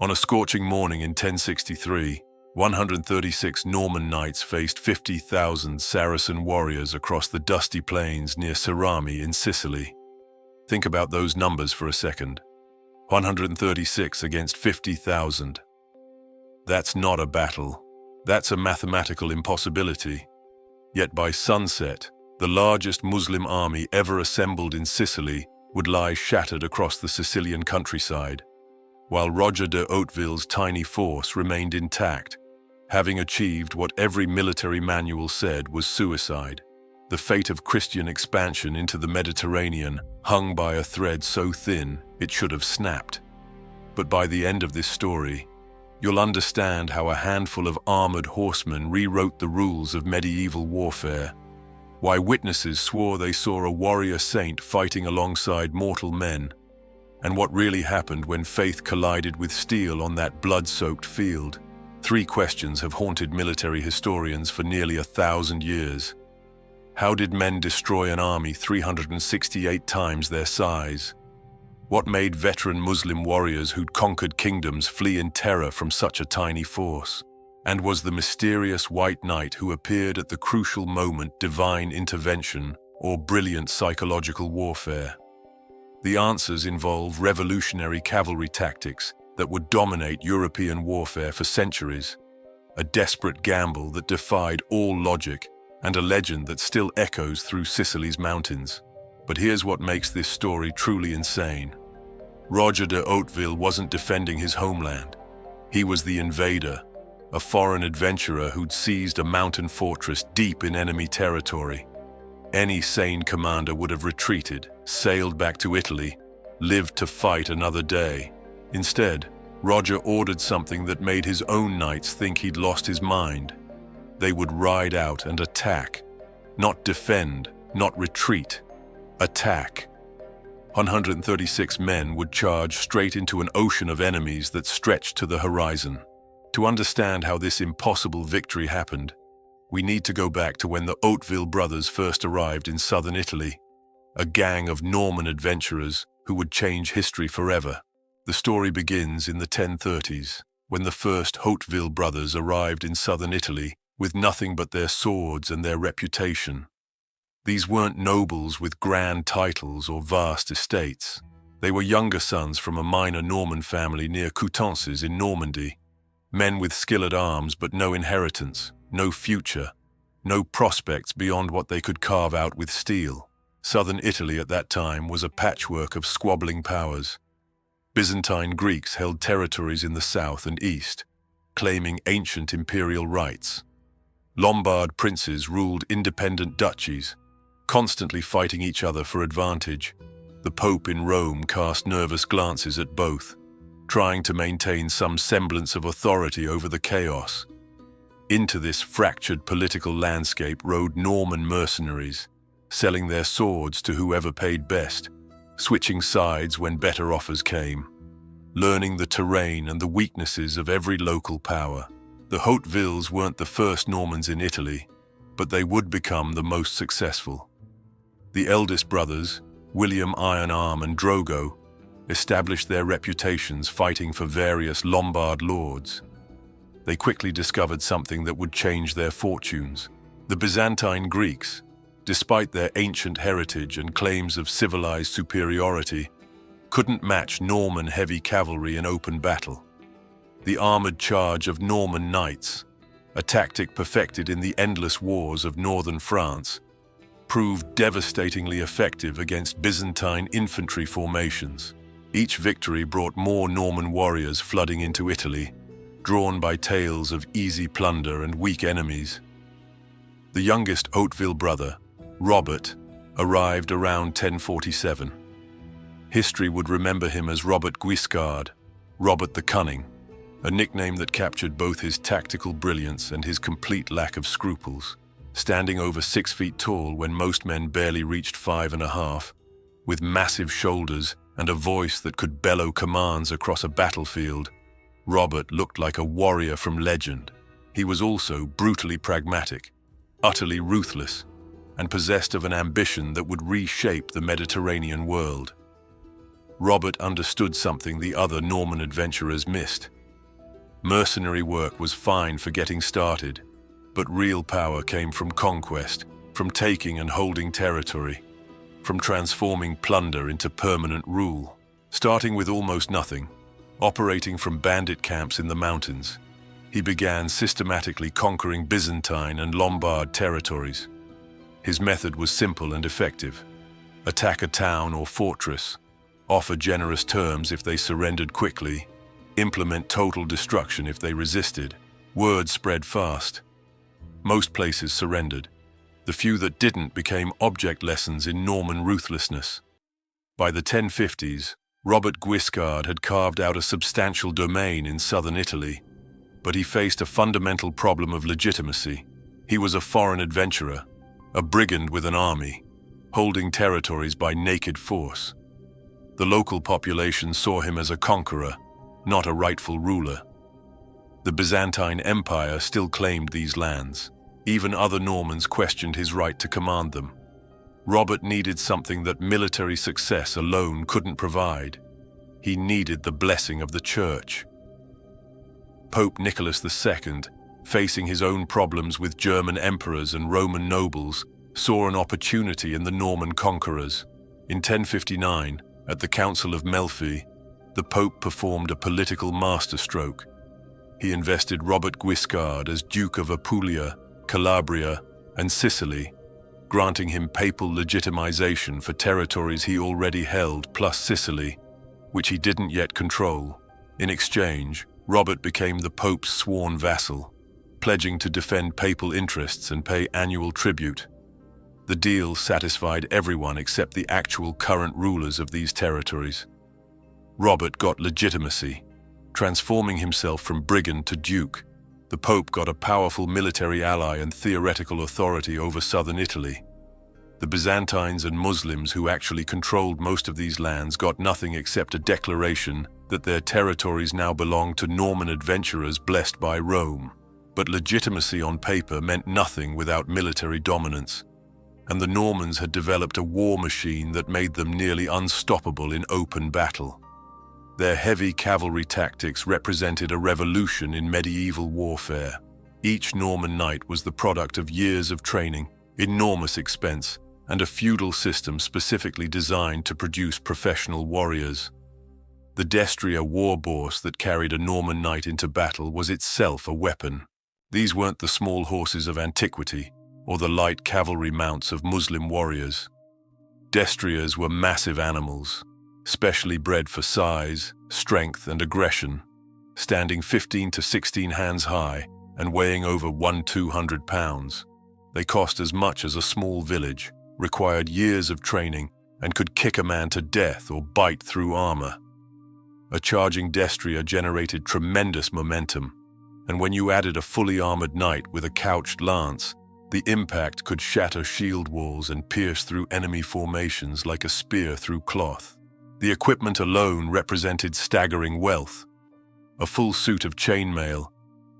On a scorching morning in 1063, 136 Norman knights faced 50,000 Saracen warriors across the dusty plains near Cerami in Sicily. Think about those numbers for a second. 136 against 50,000. That's not a battle. That's a mathematical impossibility. Yet by sunset, the largest Muslim army ever assembled in Sicily would lie shattered across the Sicilian countryside, while Roger de Hauteville's tiny force remained intact, having achieved what every military manual said was suicide. The fate of Christian expansion into the Mediterranean hung by a thread so thin it should have snapped. But by the end of this story, you'll understand how a handful of armored horsemen rewrote the rules of medieval warfare, why witnesses swore they saw a warrior saint fighting alongside mortal men, and what really happened when faith collided with steel on that blood-soaked field. 3 questions have haunted military historians for nearly 1,000 years. How did men destroy an army 368 times their size? What made veteran Muslim warriors who'd conquered kingdoms flee in terror from such a tiny force? And was the mysterious white knight who appeared at the crucial moment divine intervention or brilliant psychological warfare? The answers involve revolutionary cavalry tactics that would dominate European warfare for centuries, a desperate gamble that defied all logic, and a legend that still echoes through Sicily's mountains. But here's what makes this story truly insane. Roger de Hauteville wasn't defending his homeland. He was the invader, a foreign adventurer who'd seized a mountain fortress deep in enemy territory. Any sane commander would have retreated, sailed back to Italy, lived to fight another day. Instead, Roger ordered something that made his own knights think he'd lost his mind. They would ride out and attack. Not defend, not retreat. Attack. 136 men would charge straight into an ocean of enemies that stretched to the horizon. To understand how this impossible victory happened, we need to go back to when the Hauteville brothers first arrived in southern Italy, a gang of Norman adventurers who would change history forever. The story begins in the 1030s, when the first Hauteville brothers arrived in southern Italy with nothing but their swords and their reputation. These weren't nobles with grand titles or vast estates. They were younger sons from a minor Norman family near Coutances in Normandy, men with skill at arms but no inheritance, no future, no prospects beyond what they could carve out with steel. Southern Italy at that time was a patchwork of squabbling powers. Byzantine Greeks held territories in the south and east, claiming ancient imperial rights. Lombard princes ruled independent duchies, constantly fighting each other for advantage. The Pope in Rome cast nervous glances at both, trying to maintain some semblance of authority over the chaos. Into this fractured political landscape rode Norman mercenaries, selling their swords to whoever paid best, switching sides when better offers came, learning the terrain and the weaknesses of every local power. The Hautevilles weren't the first Normans in Italy, but they would become the most successful. The eldest brothers, William Iron Arm and Drogo, established their reputations fighting for various Lombard lords. They quickly discovered something that would change their fortunes. The Byzantine Greeks, despite their ancient heritage and claims of civilized superiority, couldn't match Norman heavy cavalry in open battle. The armored charge of Norman knights, a tactic perfected in the endless wars of northern France, proved devastatingly effective against Byzantine infantry formations. Each victory brought more Norman warriors flooding into Italy, drawn by tales of easy plunder and weak enemies. The youngest Hauteville brother, Robert, arrived around 1047. History would remember him as Robert Guiscard, Robert the Cunning, a nickname that captured both his tactical brilliance and his complete lack of scruples. Standing over 6 feet tall when most men barely reached 5.5, with massive shoulders and a voice that could bellow commands across a battlefield, Robert looked like a warrior from legend. He was also brutally pragmatic, utterly ruthless, and possessed of an ambition that would reshape the Mediterranean world. Robert understood something the other Norman adventurers missed. Mercenary work was fine for getting started, but real power came from conquest, from taking and holding territory, from transforming plunder into permanent rule. Starting with almost nothing, operating from bandit camps in the mountains, he began systematically conquering Byzantine and Lombard territories. His method was simple and effective. Attack a town or fortress, offer generous terms if they surrendered quickly, implement total destruction if they resisted. Word spread fast. Most places surrendered. The few that didn't became object lessons in Norman ruthlessness. By the 1050s, Robert Guiscard had carved out a substantial domain in southern Italy, but he faced a fundamental problem of legitimacy. He was a foreign adventurer, a brigand with an army, holding territories by naked force. The local population saw him as a conqueror, not a rightful ruler. The Byzantine Empire still claimed these lands. Even other Normans questioned his right to command them. Robert needed something that military success alone couldn't provide. He needed the blessing of the Church. Pope Nicholas II, facing his own problems with German emperors and Roman nobles, saw an opportunity in the Norman conquerors. In 1059, at the Council of Melfi, the Pope performed a political masterstroke. He invested Robert Guiscard as Duke of Apulia, Calabria, and Sicily, granting him papal legitimization for territories he already held plus Sicily, which he didn't yet control. In exchange, Robert became the Pope's sworn vassal, pledging to defend papal interests and pay annual tribute. The deal satisfied everyone except the actual current rulers of these territories. Robert got legitimacy, transforming himself from brigand to duke. The Pope got a powerful military ally and theoretical authority over southern Italy. The Byzantines and Muslims who actually controlled most of these lands got nothing except a declaration that their territories now belonged to Norman adventurers blessed by Rome. But legitimacy on paper meant nothing without military dominance, and the Normans had developed a war machine that made them nearly unstoppable in open battle. Their heavy cavalry tactics represented a revolution in medieval warfare. Each Norman knight was the product of years of training, enormous expense, and a feudal system specifically designed to produce professional warriors. The destrier war horse that carried a Norman knight into battle was itself a weapon. These weren't the small horses of antiquity, or the light cavalry mounts of Muslim warriors. Destriers were massive animals, specially bred for size, strength, and aggression, standing 15 to 16 hands high and weighing over 200 pounds. They cost as much as a small village, required years of training, and could kick a man to death or bite through armor. A charging destrier generated tremendous momentum, and when you added a fully armored knight with a couched lance, the impact could shatter shield walls and pierce through enemy formations like a spear through cloth. The equipment alone represented staggering wealth. A full suit of chainmail,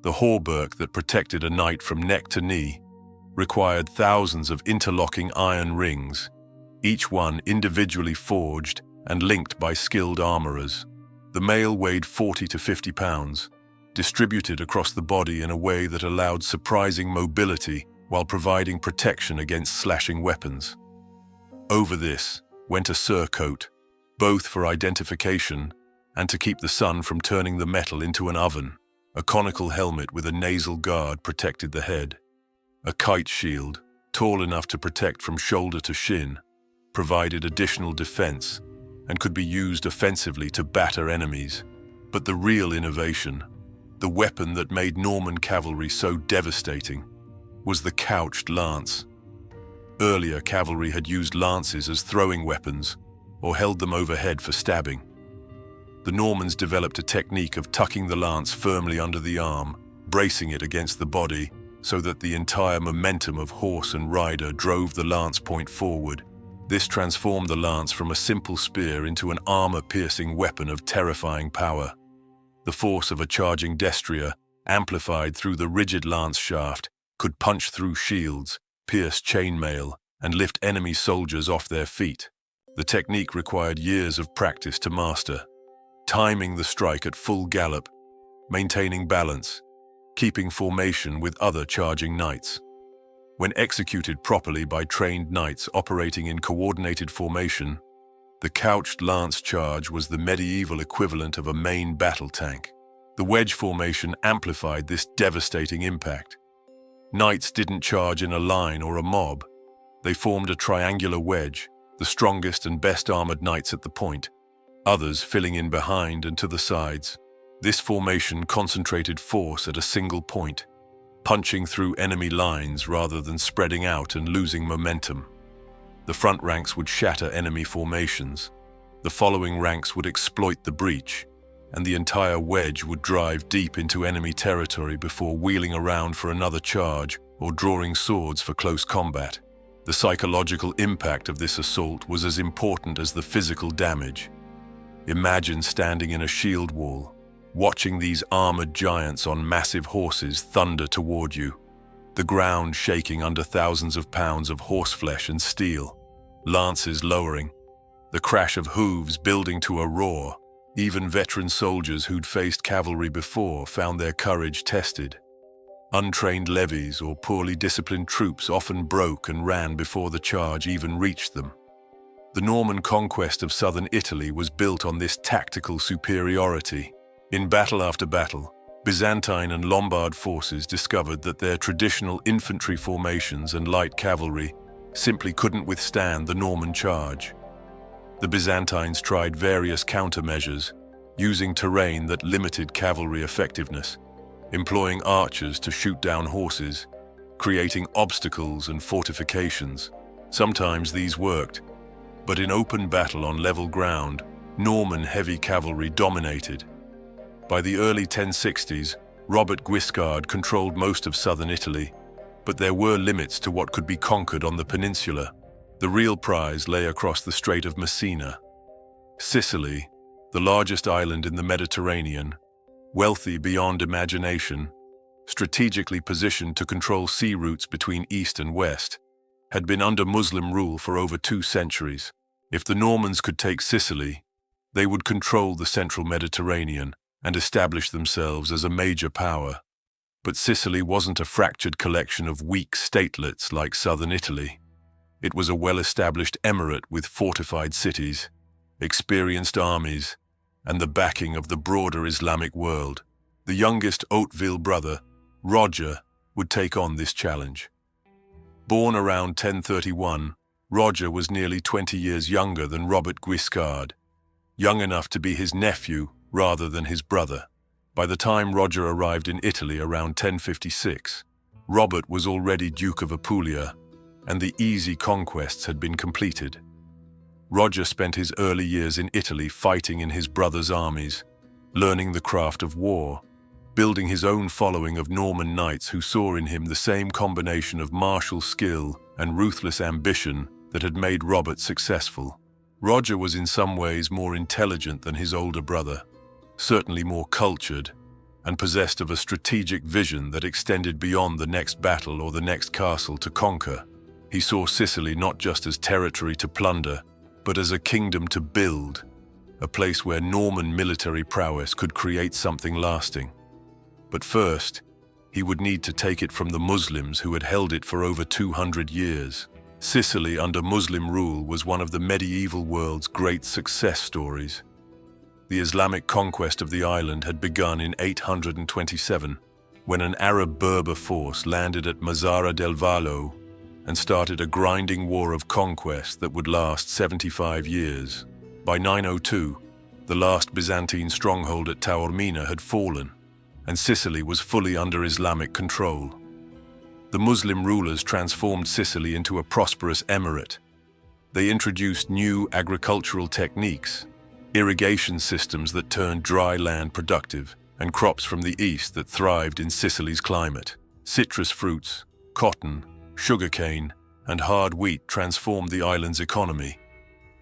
the hauberk that protected a knight from neck to knee, required thousands of interlocking iron rings, each one individually forged and linked by skilled armorers. The mail weighed 40 to 50 pounds, distributed across the body in a way that allowed surprising mobility while providing protection against slashing weapons. Over this went a surcoat, both for identification and to keep the sun from turning the metal into an oven. A conical helmet with a nasal guard protected the head. A kite shield, tall enough to protect from shoulder to shin, provided additional defense and could be used offensively to batter enemies. But the real innovation, the weapon that made Norman cavalry so devastating, was the couched lance. Earlier, cavalry had used lances as throwing weapons or held them overhead for stabbing. The Normans developed a technique of tucking the lance firmly under the arm, bracing it against the body so that the entire momentum of horse and rider drove the lance point forward. This transformed the lance from a simple spear into an armor-piercing weapon of terrifying power. The force of a charging destrier, amplified through the rigid lance shaft, could punch through shields, pierce chainmail, and lift enemy soldiers off their feet. The technique required years of practice to master, timing the strike at full gallop, maintaining balance, keeping formation with other charging knights. When executed properly by trained knights operating in coordinated formation, the couched lance charge was the medieval equivalent of a main battle tank. The wedge formation amplified this devastating impact. Knights didn't charge in a line or a mob. They formed a triangular wedge, the strongest and best armored knights at the point, others filling in behind and to the sides. This formation concentrated force at a single point, punching through enemy lines rather than spreading out and losing momentum. The front ranks would shatter enemy formations. The following ranks would exploit the breach, and the entire wedge would drive deep into enemy territory before wheeling around for another charge or drawing swords for close combat. The psychological impact of this assault was as important as the physical damage. Imagine standing in a shield wall, watching these armored giants on massive horses thunder toward you, the ground shaking under thousands of pounds of horseflesh and steel, lances lowering, the crash of hooves building to a roar. Even veteran soldiers who'd faced cavalry before found their courage tested. Untrained levies or poorly disciplined troops often broke and ran before the charge even reached them. The Norman conquest of southern Italy was built on this tactical superiority. In battle after battle, Byzantine and Lombard forces discovered that their traditional infantry formations and light cavalry simply couldn't withstand the Norman charge. The Byzantines tried various countermeasures, using terrain that limited cavalry effectiveness, employing archers to shoot down horses, creating obstacles and fortifications. Sometimes these worked, but in open battle on level ground, Norman heavy cavalry dominated. By the early 1060s, Robert Guiscard controlled most of southern Italy, but there were limits to what could be conquered on the peninsula. The real prize lay across the Strait of Messina. Sicily, the largest island in the Mediterranean, wealthy beyond imagination, strategically positioned to control sea routes between east and west, had been under Muslim rule for over 2 centuries. If the Normans could take Sicily, they would control the central Mediterranean and establish themselves as a major power. But Sicily wasn't a fractured collection of weak statelets like southern Italy. It was a well-established emirate with fortified cities, experienced armies, and the backing of the broader Islamic world. The youngest Hauteville brother, Roger, would take on this challenge. Born around 1031, Roger was nearly 20 years younger than Robert Guiscard, young enough to be his nephew rather than his brother. By the time Roger arrived in Italy around 1056, Robert was already Duke of Apulia, and the easy conquests had been completed. Roger spent his early years in Italy fighting in his brother's armies, learning the craft of war, building his own following of Norman knights who saw in him the same combination of martial skill and ruthless ambition that had made Robert successful. Roger was in some ways more intelligent than his older brother, certainly more cultured, and possessed of a strategic vision that extended beyond the next battle or the next castle to conquer. He saw Sicily not just as territory to plunder, but as a kingdom to build, a place where Norman military prowess could create something lasting. But first, he would need to take it from the Muslims who had held it for over 200 years. Sicily under Muslim rule was one of the medieval world's great success stories. The Islamic conquest of the island had begun in 827, when an Arab Berber force landed at Mazara del Vallo and started a grinding war of conquest that would last 75 years. By 902, the last Byzantine stronghold at Taormina had fallen, and Sicily was fully under Islamic control. The Muslim rulers transformed Sicily into a prosperous emirate. They introduced new agricultural techniques, irrigation systems that turned dry land productive, and crops from the east that thrived in Sicily's climate. Citrus fruits, cotton, sugarcane, and hard wheat transformed the island's economy.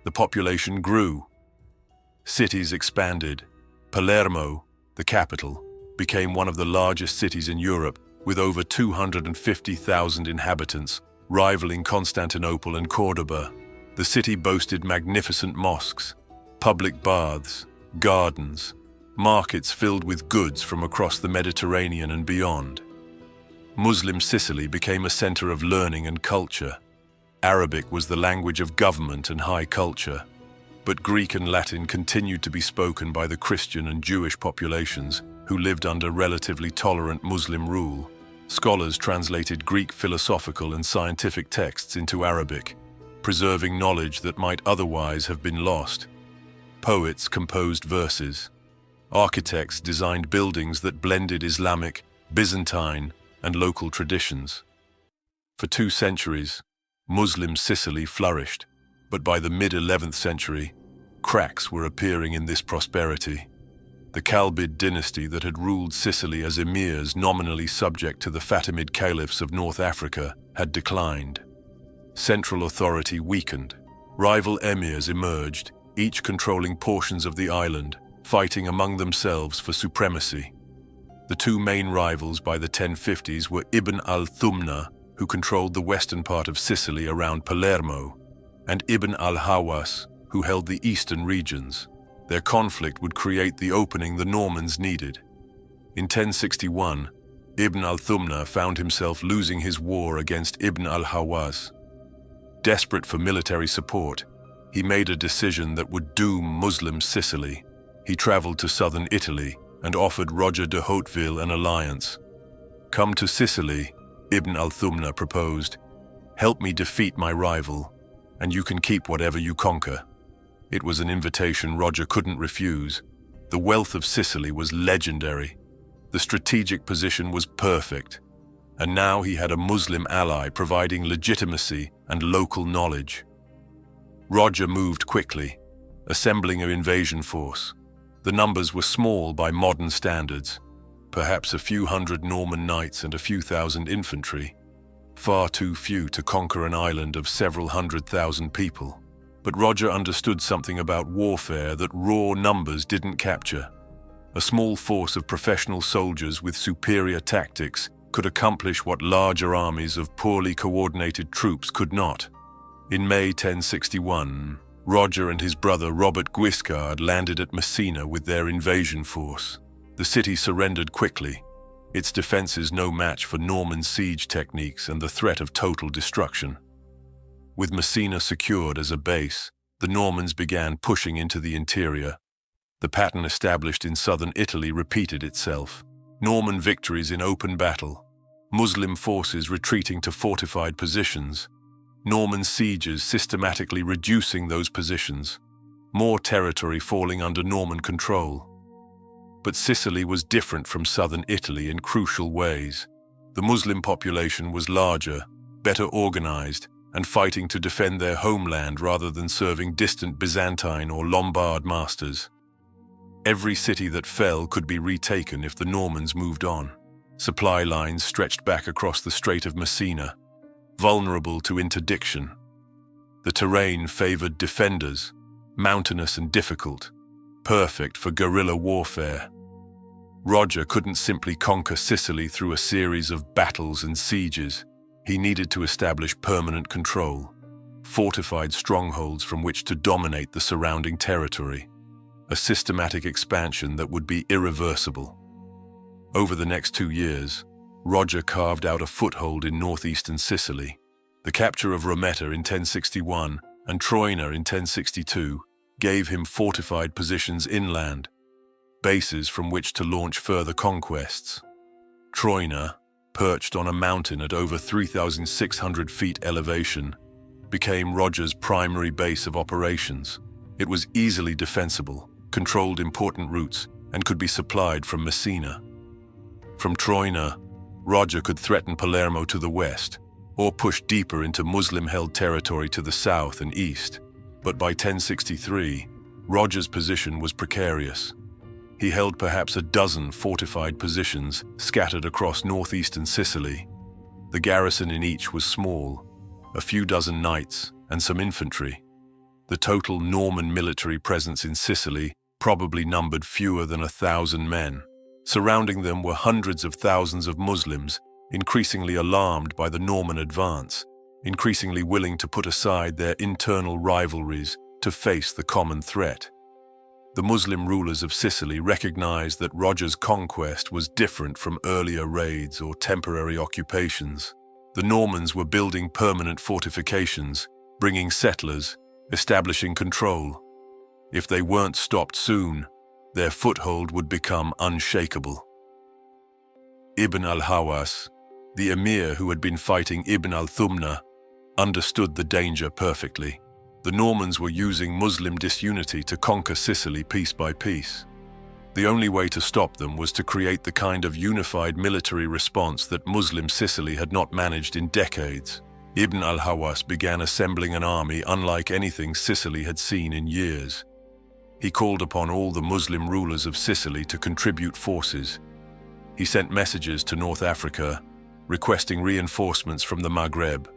The population grew. Cities expanded. Palermo, the capital, became one of the largest cities in Europe, with over 250,000 inhabitants, rivaling Constantinople and Cordoba. The city boasted magnificent mosques, public baths, gardens, markets filled with goods from across the Mediterranean and beyond. Muslim Sicily became a center of learning and culture. Arabic was the language of government and high culture, but Greek and Latin continued to be spoken by the Christian and Jewish populations who lived under relatively tolerant Muslim rule. Scholars translated Greek philosophical and scientific texts into Arabic, preserving knowledge that might otherwise have been lost. Poets composed verses. Architects designed buildings that blended Islamic, Byzantine, and local traditions. For 2 centuries, Muslim Sicily flourished, but by the mid-11th century, cracks were appearing in this prosperity. The Kalbid dynasty that had ruled Sicily as emirs nominally subject to the Fatimid caliphs of North Africa had declined. Central authority weakened. Rival emirs emerged, each controlling portions of the island, fighting among themselves for supremacy. The 2 main rivals by the 1050s were Ibn al-Thumna, who controlled the western part of Sicily around Palermo, and Ibn al-Hawas, who held the eastern regions. Their conflict would create the opening the Normans needed. In 1061, Ibn al-Thumna found himself losing his war against Ibn al-Hawas. Desperate for military support, he made a decision that would doom Muslim Sicily. He traveled to southern Italy and offered Roger de Hauteville an alliance. "Come to Sicily," Ibn al-Thumna proposed. "Help me defeat my rival, and you can keep whatever you conquer." It was an invitation Roger couldn't refuse. The wealth of Sicily was legendary. The strategic position was perfect, and now he had a Muslim ally providing legitimacy and local knowledge. Roger moved quickly, assembling an invasion force. The numbers were small by modern standards, perhaps a few hundred Norman knights and a few thousand infantry, far too few to conquer an island of several 100,000 people. But Roger understood something about warfare that raw numbers didn't capture. A small force of professional soldiers with superior tactics could accomplish what larger armies of poorly coordinated troops could not. In May 1061, Roger and his brother Robert Guiscard landed at Messina with their invasion force. The city surrendered quickly, its defenses no match for Norman siege techniques and the threat of total destruction. With Messina secured as a base, the Normans began pushing into the interior. The pattern established in southern Italy repeated itself. Norman victories in open battle, Muslim forces retreating to fortified positions, Norman sieges systematically reducing those positions, more territory falling under Norman control. But Sicily was different from southern Italy in crucial ways. The Muslim population was larger, better organized, and fighting to defend their homeland rather than serving distant Byzantine or Lombard masters. Every city that fell could be retaken if the Normans moved on. Supply lines stretched back across the Strait of Messina, vulnerable to interdiction. The terrain favored defenders, mountainous and difficult, perfect for guerrilla warfare. Roger couldn't simply conquer Sicily through a series of battles and sieges. He needed to establish permanent control, fortified strongholds from which to dominate the surrounding territory, a systematic expansion that would be irreversible. Over the next 2 years, Roger carved out a foothold in northeastern Sicily. The capture of Rometta in 1061 and Troina in 1062 gave him fortified positions inland, bases from which to launch further conquests. Troina, perched on a mountain at over 3,600 feet elevation, became Roger's primary base of operations. It was easily defensible, controlled important routes, and could be supplied from Messina. From Troina, Roger could threaten Palermo to the west, or push deeper into Muslim-held territory to the south and east. But by 1063, Roger's position was precarious. He held perhaps a dozen fortified positions scattered across northeastern Sicily. The garrison in each was small, a few dozen knights and some infantry. The total Norman military presence in Sicily probably numbered fewer than 1,000 men. Surrounding them were hundreds of thousands of Muslims, increasingly alarmed by the Norman advance. increasingly willing to put aside their internal rivalries to face the common threat. The Muslim rulers of Sicily recognized that Roger's conquest was different from earlier raids or temporary occupations. The Normans were building permanent fortifications, bringing settlers, establishing control. If they weren't stopped soon, their foothold would become unshakable. Ibn al-Hawas, the emir who had been fighting Ibn al-Thumna, understood the danger perfectly. The Normans were using Muslim disunity to conquer Sicily piece by piece. The only way to stop them was to create the kind of unified military response that Muslim Sicily had not managed in decades. Ibn al-Hawas began assembling an army unlike anything Sicily had seen in years. He called upon all the Muslim rulers of Sicily to contribute forces. He sent messages to North Africa, requesting reinforcements from the Maghreb,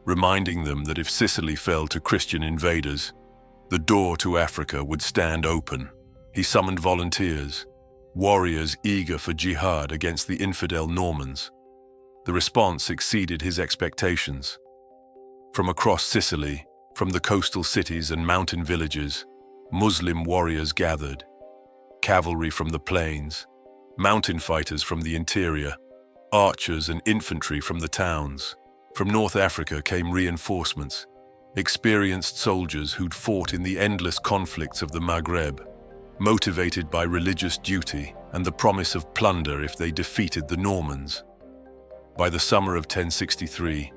reminding them that if Sicily fell to Christian invaders, the door to Africa would stand open. He summoned volunteers, warriors eager for jihad against the infidel Normans. The response exceeded his expectations. From across Sicily, from the coastal cities and mountain villages, Muslim warriors gathered. Cavalry from the plains, mountain fighters from the interior, archers and infantry from the towns. From North Africa came reinforcements, experienced soldiers who'd fought in the endless conflicts of the Maghreb, motivated by religious duty and the promise of plunder if they defeated the Normans. By the summer of 1063,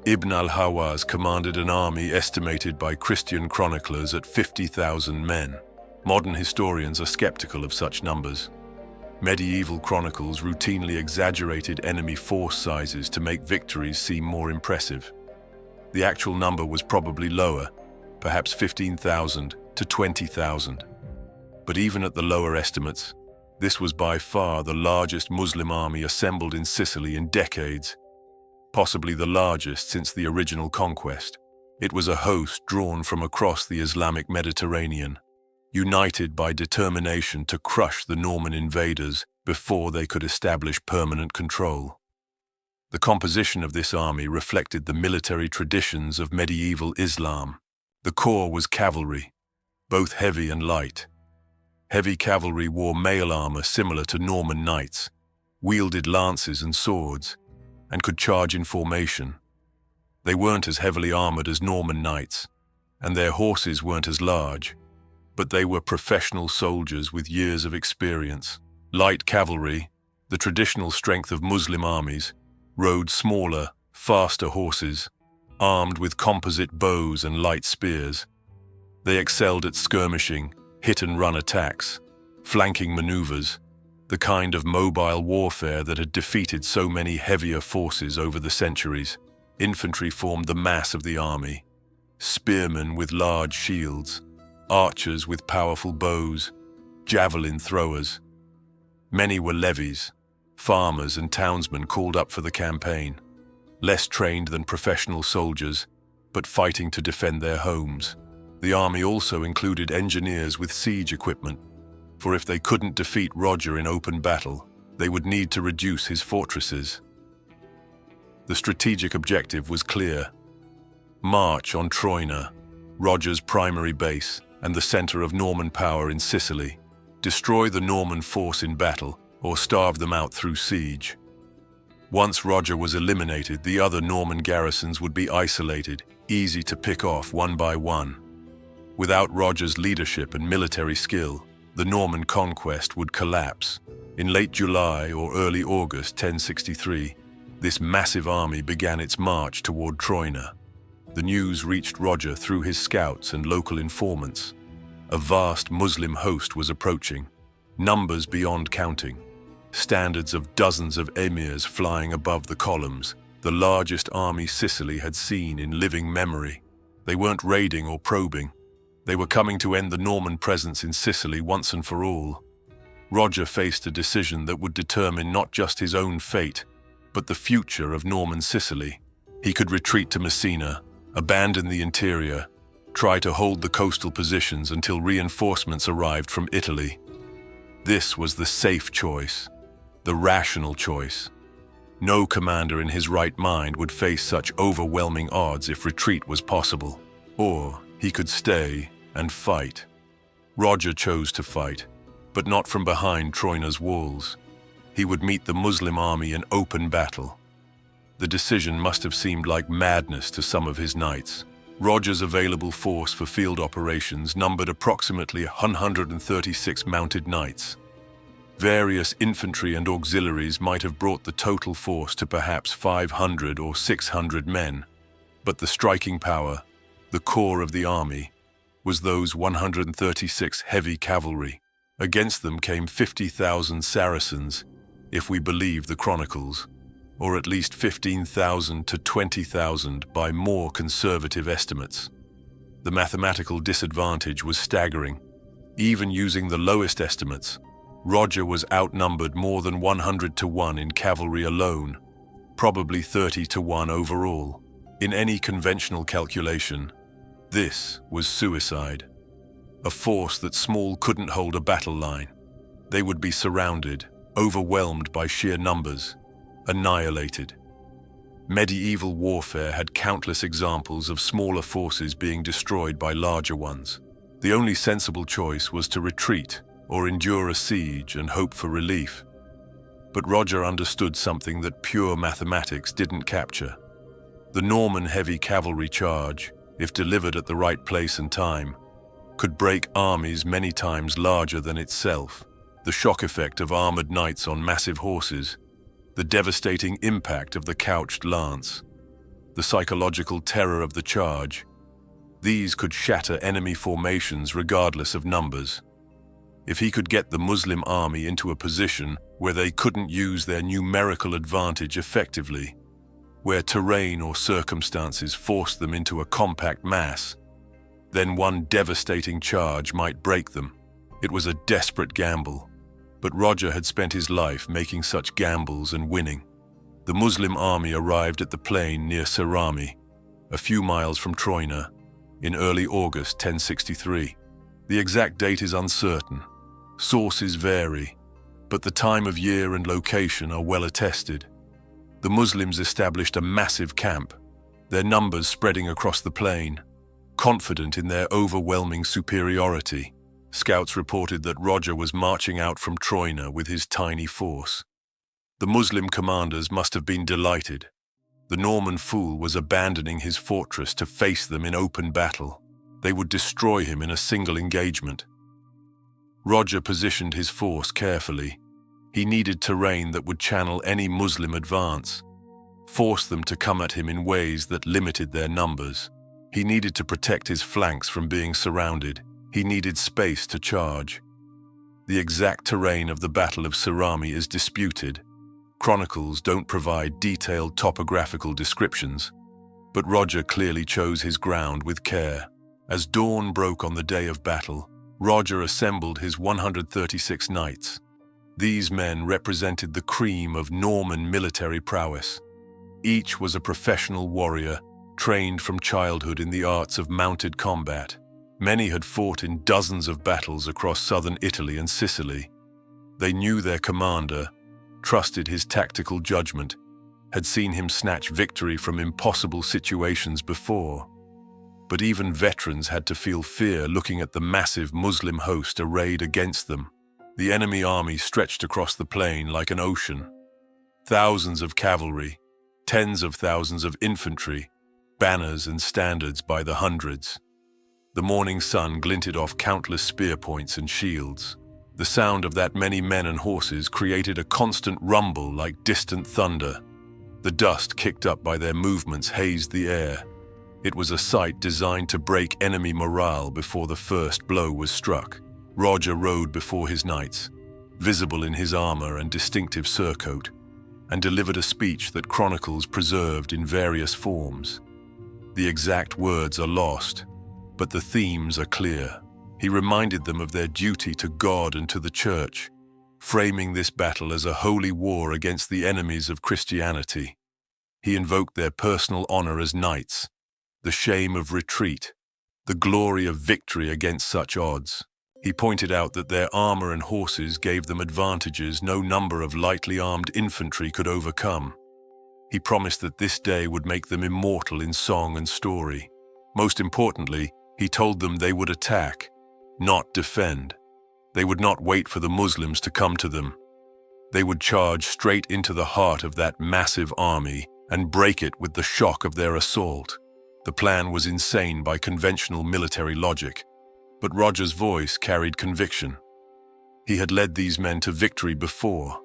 Ibn al-Hawas commanded an army estimated by Christian chroniclers at 50,000 men. Modern historians are skeptical of such numbers. Medieval chronicles routinely exaggerated enemy force sizes to make victories seem more impressive. The actual number was probably lower, perhaps 15,000 to 20,000. But even at the lower estimates, this was by far the largest Muslim army assembled in Sicily in decades, possibly the largest since the original conquest. It was a host drawn from across the Islamic Mediterranean, united by determination to crush the Norman invaders before they could establish permanent control. The composition of this army reflected the military traditions of medieval Islam. The core was cavalry, both heavy and light. Heavy cavalry wore mail armor similar to Norman knights, wielded lances and swords, and could charge in formation. They weren't as heavily armored as Norman knights, and their horses weren't as large, but they were professional soldiers with years of experience. Light cavalry, the traditional strength of Muslim armies, rode smaller, faster horses, armed with composite bows and light spears. They excelled at skirmishing, hit-and-run attacks, flanking maneuvers, the kind of mobile warfare that had defeated so many heavier forces over the centuries. Infantry formed the mass of the army, spearmen with large shields, archers with powerful bows, javelin throwers. Many were levies, farmers and townsmen called up for the campaign, less trained than professional soldiers, but fighting to defend their homes. The army also included engineers with siege equipment, for if they couldn't defeat Roger in open battle, they would need to reduce his fortresses. The strategic objective was clear: march on Troina, Roger's primary base and the center of Norman power in Sicily, destroy the Norman force in battle, or starve them out through siege. Once Roger was eliminated, the other Norman garrisons would be isolated, easy to pick off one by one. Without Roger's leadership and military skill, the Norman conquest would collapse. In late July or early August 1063, this massive army began its march toward Troina. The news reached Roger through his scouts and local informants. A vast Muslim host was approaching, numbers beyond counting. Standards of dozens of emirs flying above the columns, the largest army Sicily had seen in living memory. They weren't raiding or probing. They were coming to end the Norman presence in Sicily once and for all. Roger faced a decision that would determine not just his own fate, but the future of Norman Sicily. He could retreat to Messina, abandon the interior, try to hold the coastal positions until reinforcements arrived from Italy. This was the safe choice, the rational choice. No commander in his right mind would face such overwhelming odds if retreat was possible. Or he could stay and fight. Roger chose to fight, but not from behind Troina's walls. He would meet the Muslim army in open battle. The decision must have seemed like madness to some of his knights. Roger's available force for field operations numbered approximately 136 mounted knights. Various infantry and auxiliaries might have brought the total force to perhaps 500 or 600 men, but the striking power, the core of the army, was those 136 heavy cavalry. Against them came 50,000 Saracens, if we believe the chronicles, or at least 15,000 to 20,000 by more conservative estimates. The mathematical disadvantage was staggering. Even using the lowest estimates, Roger was outnumbered more than 100 to 1 in cavalry alone, probably 30 to 1 overall. In any conventional calculation, this was suicide. A force that small couldn't hold a battle line. They would be surrounded, overwhelmed by sheer numbers, annihilated. Medieval warfare had countless examples of smaller forces being destroyed by larger ones. The only sensible choice was to retreat or endure a siege and hope for relief. But Roger understood something that pure mathematics didn't capture. The Norman heavy cavalry charge, if delivered at the right place and time, could break armies many times larger than itself. The shock effect of armored knights on massive horses, the devastating impact of the couched lance, the psychological terror of the charge, these could shatter enemy formations regardless of numbers. If he could get the Muslim army into a position where they couldn't use their numerical advantage effectively, where terrain or circumstances forced them into a compact mass, then one devastating charge might break them. It was a desperate gamble, but Roger had spent his life making such gambles and winning. The Muslim army arrived at the plain near Cerami, a few miles from Troina, in early August 1063. The exact date is uncertain. Sources vary, but the time of year and location are well attested. The Muslims established a massive camp, their numbers spreading across the plain. Confident in their overwhelming superiority, scouts reported that Roger was marching out from Troina with his tiny force. The Muslim commanders must have been delighted. The Norman fool was abandoning his fortress to face them in open battle. They would destroy him in a single engagement. Roger positioned his force carefully. He needed terrain that would channel any Muslim advance, force them to come at him in ways that limited their numbers. He needed to protect his flanks from being surrounded. He needed space to charge. The exact terrain of the Battle of Cerami is disputed. Chronicles don't provide detailed topographical descriptions, but Roger clearly chose his ground with care. As dawn broke on the day of battle, Roger assembled his 136 knights. These men represented the cream of Norman military prowess. Each was a professional warrior, trained from childhood in the arts of mounted combat. Many had fought in dozens of battles across southern Italy and Sicily. They knew their commander, trusted his tactical judgment, had seen him snatch victory from impossible situations before. But even veterans had to feel fear looking at the massive Muslim host arrayed against them. The enemy army stretched across the plain like an ocean. Thousands of cavalry, tens of thousands of infantry, banners and standards by the hundreds. The morning sun glinted off countless spear points and shields. The sound of that many men and horses created a constant rumble like distant thunder. The dust kicked up by their movements hazed the air. It was a sight designed to break enemy morale before the first blow was struck. Roger rode before his knights, visible in his armor and distinctive surcoat, and delivered a speech that chronicles preserved in various forms. The exact words are lost, but the themes are clear. He reminded them of their duty to God and to the Church, framing this battle as a holy war against the enemies of Christianity. He invoked their personal honor as knights, the shame of retreat, the glory of victory against such odds. He pointed out that their armor and horses gave them advantages no number of lightly armed infantry could overcome. He promised that this day would make them immortal in song and story. Most importantly, he told them they would attack, not defend. They would not wait for the Muslims to come to them. They would charge straight into the heart of that massive army and break it with the shock of their assault. The plan was insane by conventional military logic, but Roger's voice carried conviction. He had led these men to victory before.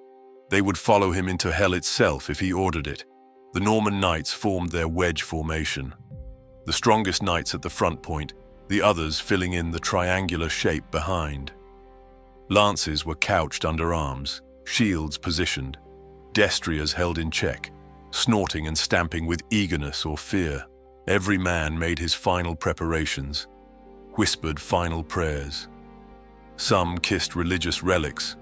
They would follow him into hell itself if he ordered it. The Norman knights formed their wedge formation. The strongest knights at the front point, the others filling in the triangular shape behind. Lances were couched under arms, shields positioned, destriers held in check, snorting and stamping with eagerness or fear. Every man made his final preparations, whispered final prayers. Some kissed religious relics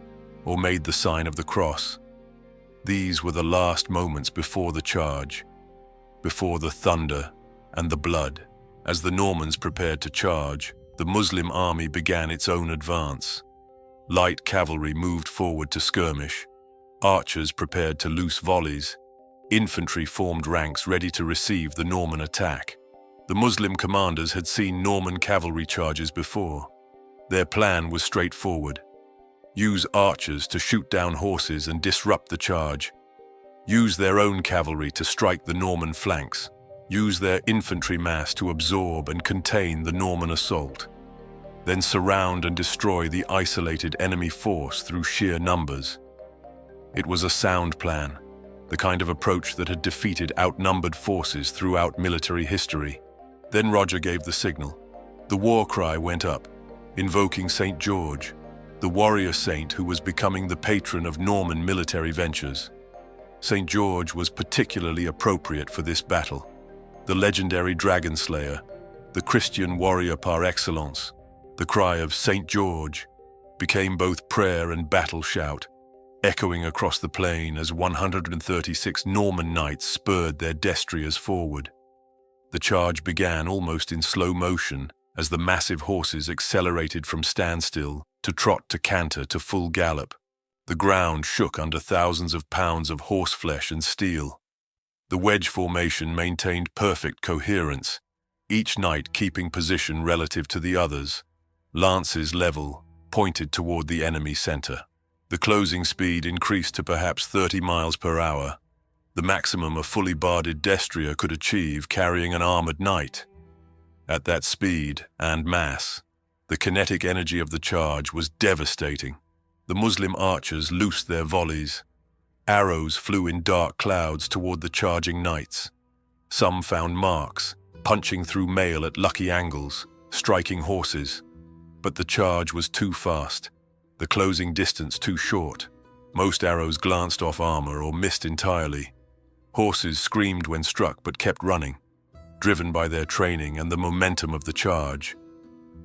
or made the sign of the cross. These were the last moments before the charge, before the thunder and the blood. As the Normans prepared to charge, the Muslim army began its own advance. Light cavalry moved forward to skirmish. Archers prepared to loose volleys. Infantry formed ranks ready to receive the Norman attack. The Muslim commanders had seen Norman cavalry charges before. Their plan was straightforward. Use archers to shoot down horses and disrupt the charge. Use their own cavalry to strike the Norman flanks. Use their infantry mass to absorb and contain the Norman assault. Then surround and destroy the isolated enemy force through sheer numbers. It was a sound plan, the kind of approach that had defeated outnumbered forces throughout military history. Then Roger gave the signal. The war cry went up, invoking St. George, the warrior saint who was becoming the patron of Norman military ventures. St. George was particularly appropriate for this battle. The legendary dragon slayer, the Christian warrior par excellence, the cry of St. George became both prayer and battle shout, echoing across the plain as 136 Norman knights spurred their destriers forward. The charge began almost in slow motion as the massive horses accelerated from standstill to trot to canter to full gallop. The ground shook under thousands of pounds of horseflesh and steel. The wedge formation maintained perfect coherence, each knight keeping position relative to the others, lances level, pointed toward the enemy center. The closing speed increased to perhaps 30 miles per hour, the maximum a fully barded destrier could achieve carrying an armored knight. At that speed and mass, the kinetic energy of the charge was devastating. The Muslim archers loosed their volleys. Arrows flew in dark clouds toward the charging knights. Some found marks, punching through mail at lucky angles, striking horses. But the charge was too fast, the closing distance too short. Most arrows glanced off armor or missed entirely. Horses screamed when struck but kept running, driven by their training and the momentum of the charge.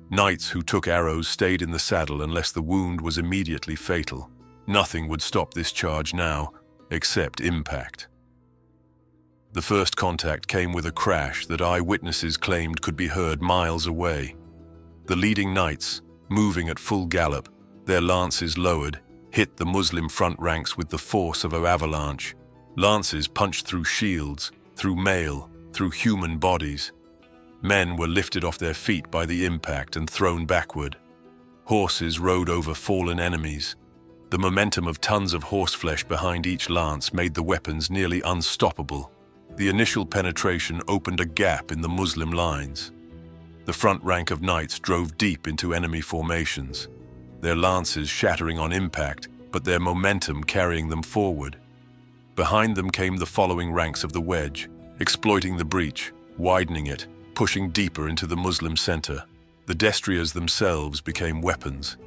Knights who took arrows stayed in the saddle unless the wound was immediately fatal. Nothing would stop this charge now, except impact. The first contact came with a crash that eyewitnesses claimed could be heard miles away. The leading knights, moving at full gallop, their lances lowered, hit the Muslim front ranks with the force of an avalanche. Lances punched through shields, through mail, through human bodies. Men were lifted off their feet by the impact and thrown backward. Horses rode over fallen enemies. The momentum of tons of horseflesh behind each lance made the weapons nearly unstoppable. The initial penetration opened a gap in the Muslim lines. The front rank of knights drove deep into enemy formations, their lances shattering on impact, but their momentum carrying them forward. Behind them came the following ranks of the wedge, exploiting the breach, widening it, pushing deeper into the Muslim center. The destriers themselves became weapons,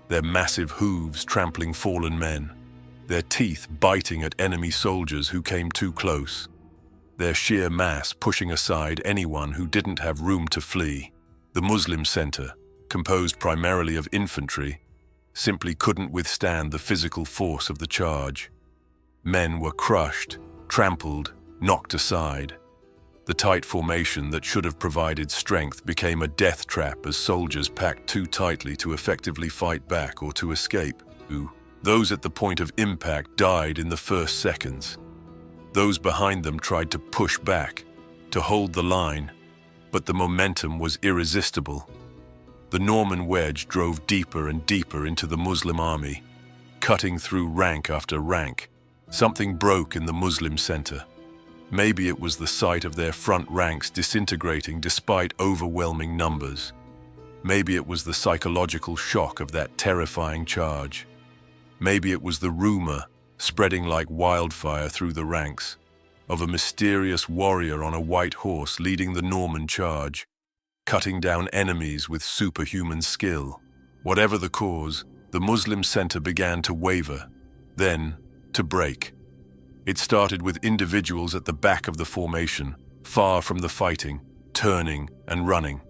their massive hooves trampling fallen men, their teeth biting at enemy soldiers who came too close, their sheer mass pushing aside anyone who didn't have room to flee. The Muslim center, composed primarily of infantry, simply couldn't withstand the physical force of the charge. Men were crushed, trampled, knocked aside. The tight formation that should have provided strength became a death trap as soldiers packed too tightly to effectively fight back or to escape. Those at the point of impact died in the first seconds. Those behind them tried to push back, to hold the line, but the momentum was irresistible. The Norman wedge drove deeper and deeper into the Muslim army, cutting through rank after rank. Something broke in the Muslim center. Maybe it was the sight of their front ranks disintegrating despite overwhelming numbers. Maybe it was the psychological shock of that terrifying charge. Maybe it was the rumor, spreading like wildfire through the ranks, of a mysterious warrior on a white horse leading the Norman charge, cutting down enemies with superhuman skill. Whatever the cause, the Muslim center began to waver, then to break. It started with individuals at the back of the formation, far from the fighting, turning and running.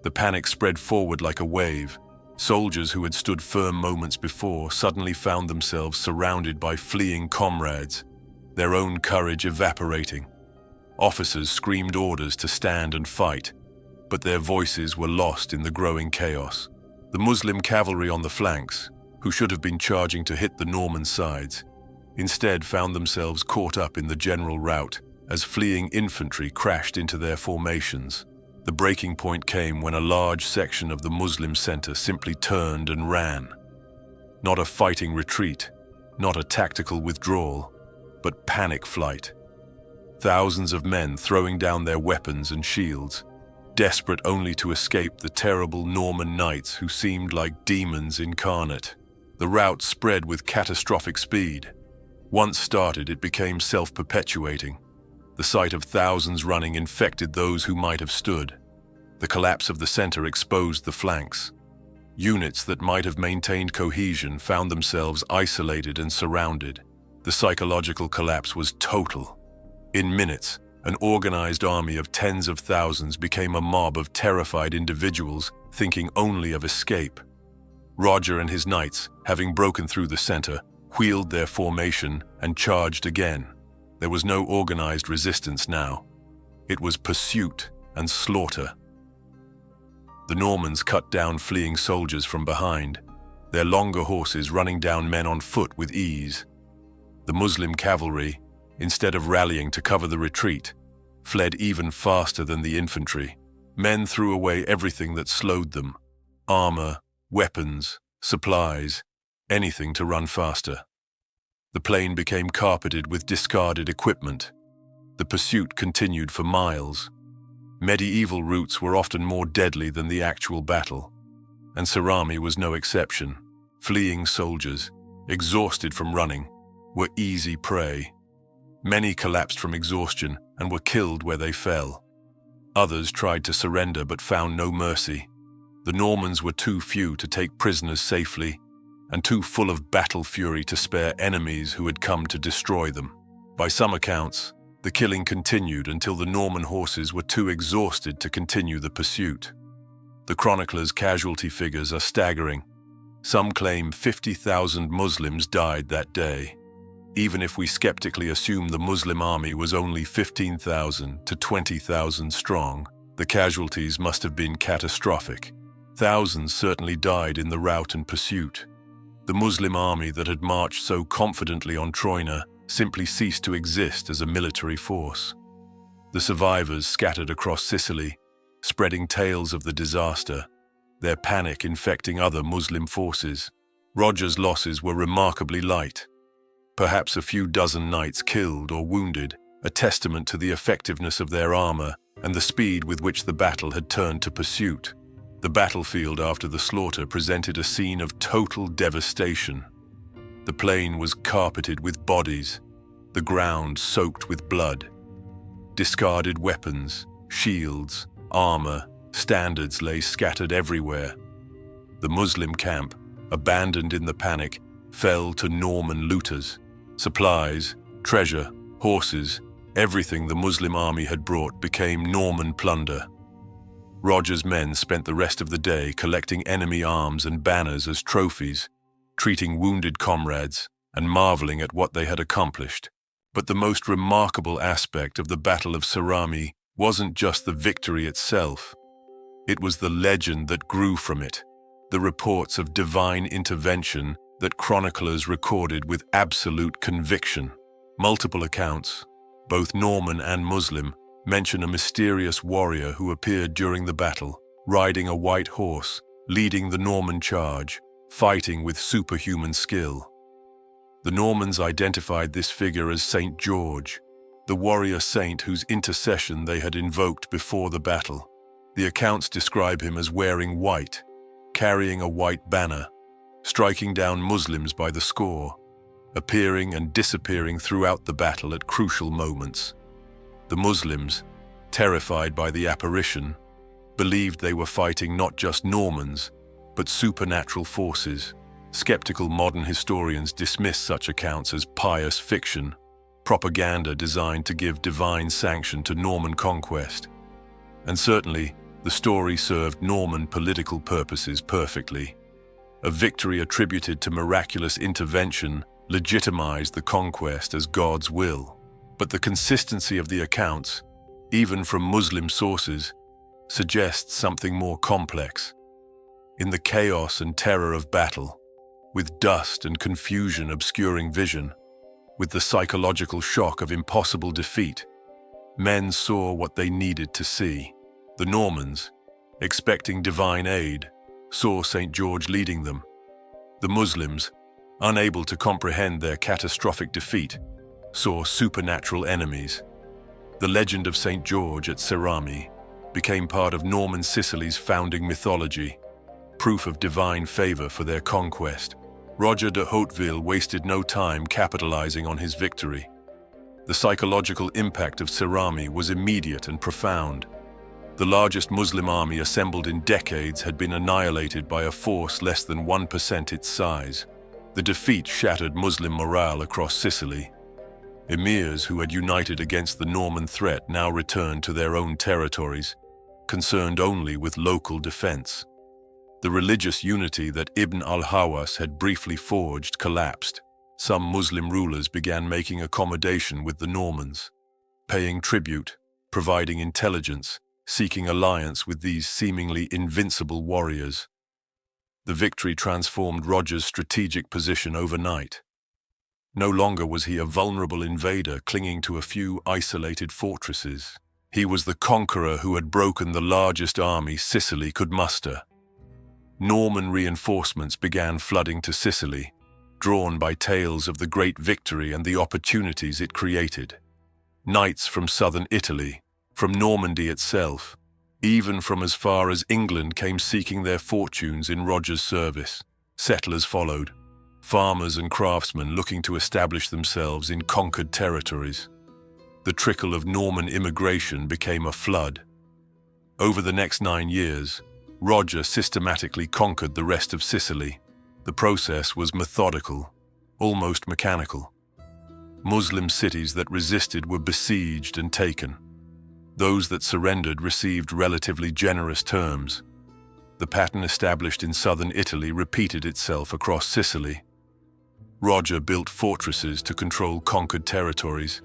The panic spread forward like a wave. Soldiers who had stood firm moments before suddenly found themselves surrounded by fleeing comrades, their own courage evaporating. Officers screamed orders to stand and fight, but their voices were lost in the growing chaos. The Muslim cavalry on the flanks, who should have been charging to hit the Norman sides, instead found themselves caught up in the general rout as fleeing infantry crashed into their formations. The breaking point came when a large section of the Muslim center simply turned and ran. Not a fighting retreat, not a tactical withdrawal, but panic flight. Thousands of men throwing down their weapons and shields, desperate only to escape the terrible Norman knights who seemed like demons incarnate. The rout spread with catastrophic speed. Once started, it became self-perpetuating. The sight of thousands running infected those who might have stood. The collapse of the center exposed the flanks. Units that might have maintained cohesion found themselves isolated and surrounded. The psychological collapse was total. In minutes, an organized army of tens of thousands became a mob of terrified individuals thinking only of escape. Roger and his knights, having broken through the center, wheeled their formation and charged again. There was no organized resistance now. It was pursuit and slaughter. The Normans cut down fleeing soldiers from behind, their longer horses running down men on foot with ease. The Muslim cavalry, instead of rallying to cover the retreat, fled even faster than the infantry. Men threw away everything that slowed them: armor, weapons, supplies, anything to run faster. The plain became carpeted with discarded equipment. The pursuit continued for miles. Medieval routes were often more deadly than the actual battle, and Cerami was no exception. Fleeing soldiers, exhausted from running, were easy prey. Many collapsed from exhaustion and were killed where they fell. Others tried to surrender but found no mercy. The Normans were too few to take prisoners safely, and too full of battle fury to spare enemies who had come to destroy them. By some accounts, the killing continued until the Norman horses were too exhausted to continue the pursuit. The chronicler's casualty figures are staggering. Some claim 50,000 Muslims died that day. Even if we skeptically assume the Muslim army was only 15,000 to 20,000 strong, the casualties must have been catastrophic. Thousands certainly died in the rout and pursuit. The Muslim army that had marched so confidently on Troina simply ceased to exist as a military force. The survivors scattered across Sicily, spreading tales of the disaster, their panic infecting other Muslim forces. Roger's losses were remarkably light. Perhaps a few dozen knights killed or wounded, a testament to the effectiveness of their armor and the speed with which the battle had turned to pursuit. The battlefield after the slaughter presented a scene of total devastation. The plain was carpeted with bodies, the ground soaked with blood. Discarded weapons, shields, armor, standards lay scattered everywhere. The Muslim camp, abandoned in the panic, fell to Norman looters. Supplies, treasure, horses, everything the Muslim army had brought became Norman plunder. Roger's men spent the rest of the day collecting enemy arms and banners as trophies, treating wounded comrades and marveling at what they had accomplished. But the most remarkable aspect of the Battle of Cerami wasn't just the victory itself. It was the legend that grew from it, the reports of divine intervention that chroniclers recorded with absolute conviction. Multiple accounts, both Norman and Muslim, mention a mysterious warrior who appeared during the battle, riding a white horse, leading the Norman charge, fighting with superhuman skill. The Normans identified this figure as Saint George, the warrior saint whose intercession they had invoked before the battle. The accounts describe him as wearing white, carrying a white banner, striking down Muslims by the score, appearing and disappearing throughout the battle at crucial moments. The Muslims, terrified by the apparition, believed they were fighting not just Normans, but supernatural forces. Skeptical modern historians dismiss such accounts as pious fiction, propaganda designed to give divine sanction to Norman conquest. And certainly, the story served Norman political purposes perfectly. A victory attributed to miraculous intervention legitimized the conquest as God's will. But the consistency of the accounts, even from Muslim sources, suggests something more complex. In the chaos and terror of battle, with dust and confusion obscuring vision, with the psychological shock of impossible defeat, men saw what they needed to see. The Normans, expecting divine aid, saw St. George leading them. The Muslims, unable to comprehend their catastrophic defeat, saw supernatural enemies. The legend of St. George at Cerami became part of Norman Sicily's founding mythology, proof of divine favor for their conquest. Roger de Hauteville wasted no time capitalizing on his victory. The psychological impact of Cerami was immediate and profound. The largest Muslim army assembled in decades had been annihilated by a force less than 1% its size. The defeat shattered Muslim morale across Sicily. Emirs who had united against the Norman threat now returned to their own territories, concerned only with local defense. The religious unity that Ibn al-Hawas had briefly forged collapsed. Some Muslim rulers began making accommodation with the Normans, paying tribute, providing intelligence, seeking alliance with these seemingly invincible warriors. The victory transformed Roger's strategic position overnight. No longer was he a vulnerable invader clinging to a few isolated fortresses. He was the conqueror who had broken the largest army Sicily could muster. Norman reinforcements began flooding to Sicily, drawn by tales of the great victory and the opportunities it created. Knights from southern Italy, from Normandy itself, even from as far as England came seeking their fortunes in Roger's service. Settlers followed, farmers and craftsmen looking to establish themselves in conquered territories. The trickle of Norman immigration became a flood. Over the next 9 years, Roger systematically conquered the rest of Sicily. The process was methodical, almost mechanical. Muslim cities that resisted were besieged and taken. Those that surrendered received relatively generous terms. The pattern established in southern Italy repeated itself across Sicily. Roger built fortresses to control conquered territories,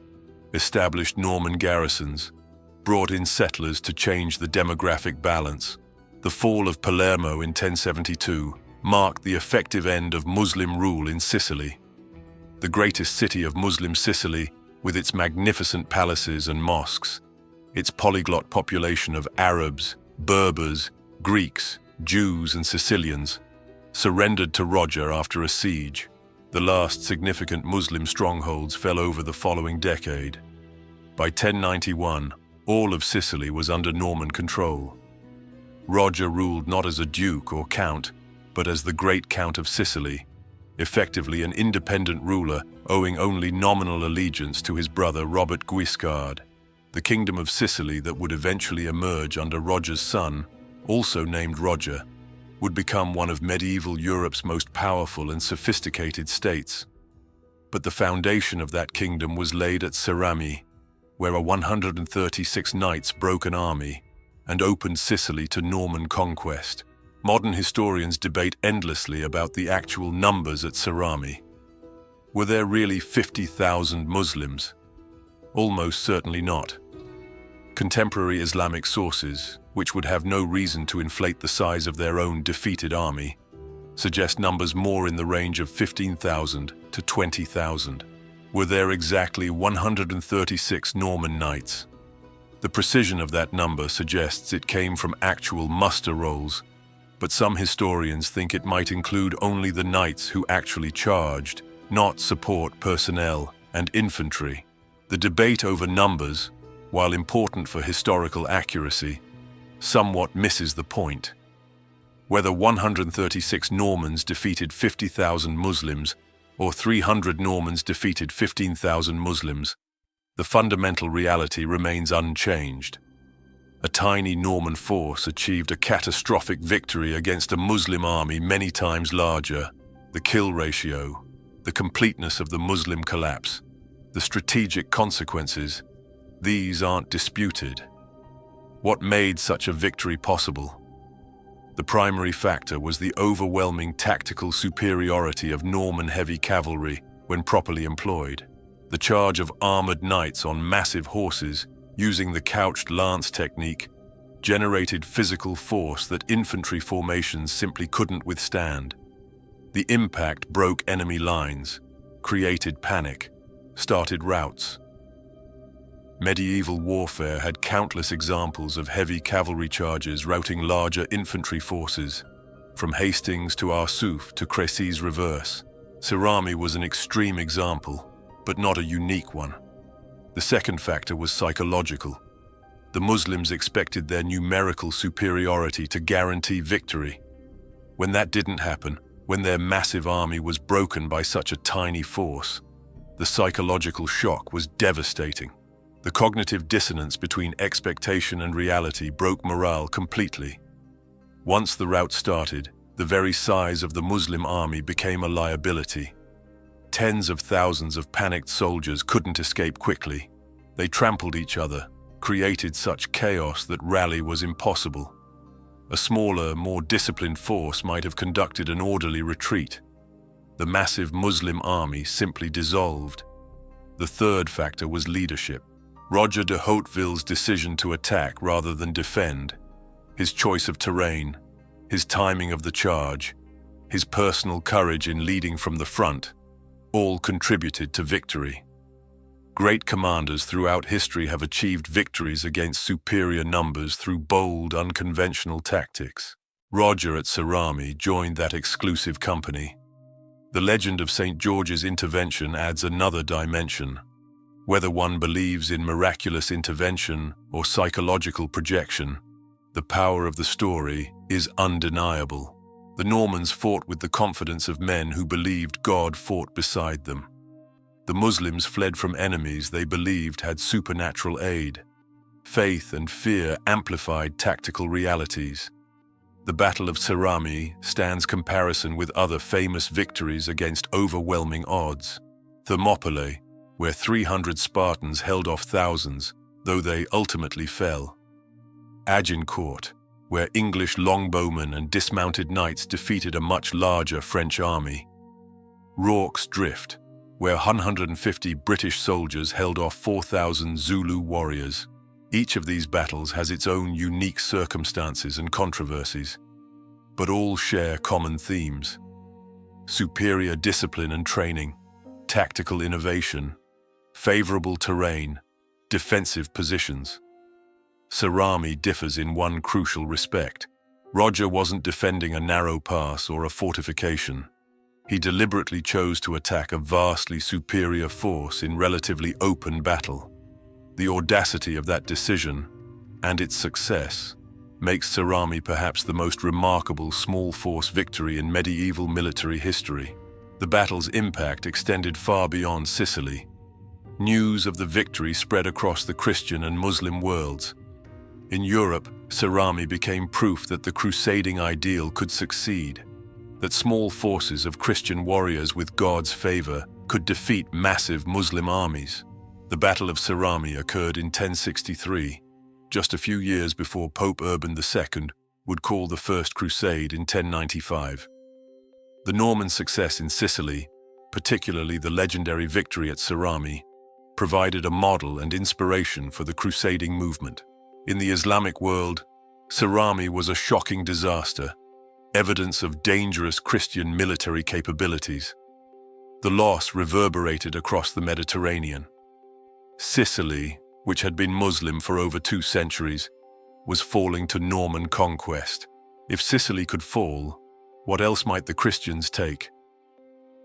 established Norman garrisons, brought in settlers to change the demographic balance. The fall of Palermo in 1072 marked the effective end of Muslim rule in Sicily. The greatest city of Muslim Sicily, with its magnificent palaces and mosques, its polyglot population of Arabs, Berbers, Greeks, Jews, and Sicilians, surrendered to Roger after a siege. The last significant Muslim strongholds fell over the following decade. By 1091, all of Sicily was under Norman control. Roger ruled not as a duke or count, but as the Great Count of Sicily, effectively an independent ruler owing only nominal allegiance to his brother Robert Guiscard. The Kingdom of Sicily that would eventually emerge under Roger's son, also named Roger, would become one of medieval Europe's most powerful and sophisticated states. But the foundation of that kingdom was laid at Cerami, where a 136 knights broke an army and opened Sicily to Norman conquest. Modern historians debate endlessly about the actual numbers at Cerami. Were there really 50,000 Muslims? Almost certainly not. Contemporary Islamic sources, which would have no reason to inflate the size of their own defeated army, suggest numbers more in the range of 15,000 to 20,000. were there exactly 136 Norman knights. The precision of that number suggests it came from actual muster rolls, but some historians think it might include only the knights who actually charged, not support personnel and infantry. The debate over numbers, while important for historical accuracy, somewhat misses the point. Whether 136 Normans defeated 50,000 Muslims or 300 Normans defeated 15,000 Muslims, the fundamental reality remains unchanged. A tiny Norman force achieved a catastrophic victory against a Muslim army many times larger. The kill ratio, the completeness of the Muslim collapse, the strategic consequences, these aren't disputed. What made such a victory possible? The primary factor was the overwhelming tactical superiority of Norman heavy cavalry when properly employed. The charge of armored knights on massive horses, using the couched lance technique, generated physical force that infantry formations simply couldn't withstand. The impact broke enemy lines, created panic, started routs. Medieval warfare had countless examples of heavy cavalry charges routing larger infantry forces. From Hastings to Arsuf to Crécy's reverse, Cerami was an extreme example, but not a unique one. The second factor was psychological. The Muslims expected their numerical superiority to guarantee victory. When that didn't happen, when their massive army was broken by such a tiny force, the psychological shock was devastating. The cognitive dissonance between expectation and reality broke morale completely. Once the rout started, the very size of the Muslim army became a liability. Tens of thousands of panicked soldiers couldn't escape quickly. They trampled each other, created such chaos that rally was impossible. A smaller, more disciplined force might have conducted an orderly retreat. The massive Muslim army simply dissolved. The third factor was leadership. Roger de Hauteville's decision to attack rather than defend, his choice of terrain, his timing of the charge, his personal courage in leading from the front, all contributed to victory. Great commanders throughout history have achieved victories against superior numbers through bold, unconventional tactics. Roger at Cerami joined that exclusive company. The legend of St. George's intervention adds another dimension. Whether one believes in miraculous intervention or psychological projection, the power of the story is undeniable. The Normans fought with the confidence of men who believed God fought beside them. The Muslims fled from enemies they believed had supernatural aid. Faith and fear amplified tactical realities. The Battle of Cerami stands comparison with other famous victories against overwhelming odds. Thermopylae, where 300 Spartans held off thousands, though they ultimately fell. Agincourt, where English longbowmen and dismounted knights defeated a much larger French army. Rorke's Drift, where 150 British soldiers held off 4,000 Zulu warriors. Each of these battles has its own unique circumstances and controversies, but all share common themes: superior discipline and training, tactical innovation, favorable terrain, defensive positions. Cerami differs in one crucial respect. Roger wasn't defending a narrow pass or a fortification. He deliberately chose to attack a vastly superior force in relatively open battle. The audacity of that decision, and its success, makes Cerami perhaps the most remarkable small force victory in medieval military history. The battle's impact extended far beyond Sicily. News of the victory spread across the Christian and Muslim worlds. In Europe, Cerami became proof that the crusading ideal could succeed, that small forces of Christian warriors with God's favor could defeat massive Muslim armies. The Battle of Cerami occurred in 1063, just a few years before Pope Urban II would call the First Crusade in 1095. The Norman success in Sicily, particularly the legendary victory at Cerami, provided a model and inspiration for the crusading movement. In the Islamic world, Cerami was a shocking disaster, evidence of dangerous Christian military capabilities. The loss reverberated across the Mediterranean. Sicily, which had been Muslim for over 2 centuries, was falling to Norman conquest. If Sicily could fall, what else might the Christians take?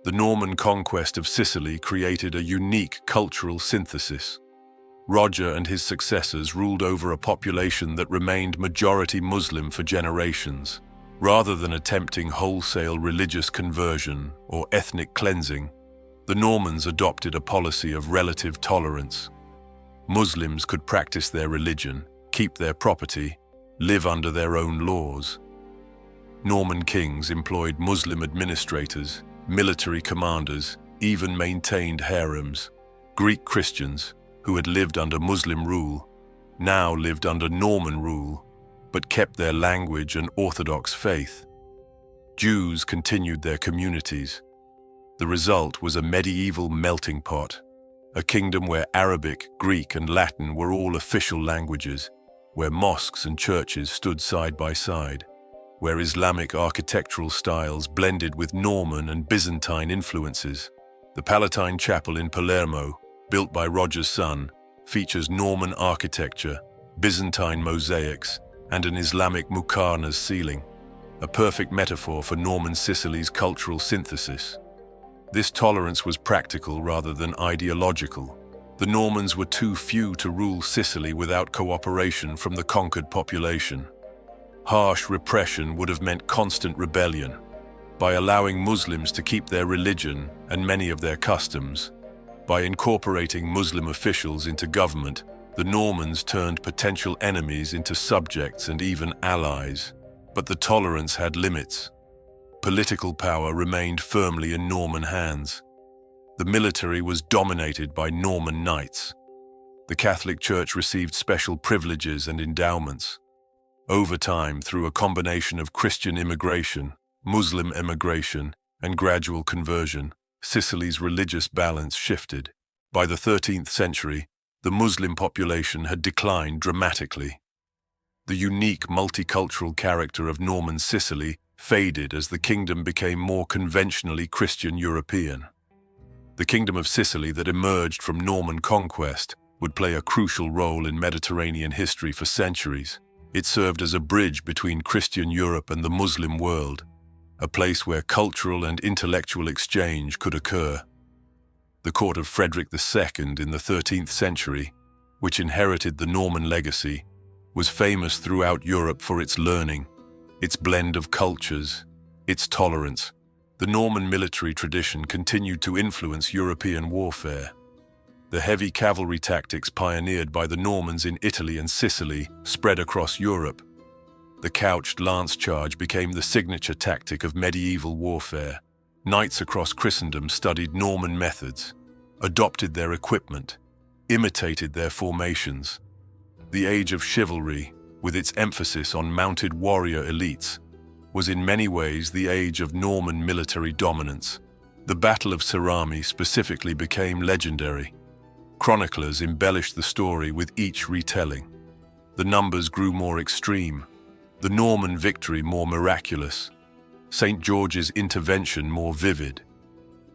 The Norman conquest of Sicily created a unique cultural synthesis. Roger and his successors ruled over a population that remained majority Muslim for generations. Rather than attempting wholesale religious conversion or ethnic cleansing, the Normans adopted a policy of relative tolerance. Muslims could practice their religion, keep their property, live under their own laws. Norman kings employed Muslim administrators, military commanders, even maintained harems. Greek Christians, who had lived under Muslim rule, now lived under Norman rule, but kept their language and Orthodox faith. Jews continued their communities. The result was a medieval melting pot, a kingdom where Arabic, Greek, and Latin were all official languages, where mosques and churches stood side by side, where Islamic architectural styles blended with Norman and Byzantine influences. The Palatine Chapel in Palermo, built by Roger's son, features Norman architecture, Byzantine mosaics, and an Islamic muqarnas ceiling, a perfect metaphor for Norman Sicily's cultural synthesis. This tolerance was practical rather than ideological. The Normans were too few to rule Sicily without cooperation from the conquered population. Harsh repression would have meant constant rebellion. By allowing Muslims to keep their religion and many of their customs, by incorporating Muslim officials into government, the Normans turned potential enemies into subjects and even allies. But the tolerance had limits. Political power remained firmly in Norman hands. The military was dominated by Norman knights. The Catholic Church received special privileges and endowments. Over time, through a combination of Christian immigration, Muslim immigration, and gradual conversion, Sicily's religious balance shifted. By the 13th century, the Muslim population had declined dramatically. The unique multicultural character of Norman Sicily faded as the kingdom became more conventionally Christian European. The Kingdom of Sicily that emerged from Norman conquest would play a crucial role in Mediterranean history for centuries. It served as a bridge between Christian Europe and the Muslim world, a place where cultural and intellectual exchange could occur. The court of Frederick II in the 13th century, which inherited the Norman legacy, was famous throughout Europe for its learning, its blend of cultures, its tolerance. The Norman military tradition continued to influence European warfare. The heavy cavalry tactics pioneered by the Normans in Italy and Sicily spread across Europe. The couched lance charge became the signature tactic of medieval warfare. Knights across Christendom studied Norman methods, adopted their equipment, imitated their formations. The age of chivalry, with its emphasis on mounted warrior elites, was in many ways the age of Norman military dominance. The Battle of Cerami specifically became legendary. Chroniclers embellished the story with each retelling. The numbers grew more extreme, the Norman victory more miraculous, St. George's intervention more vivid.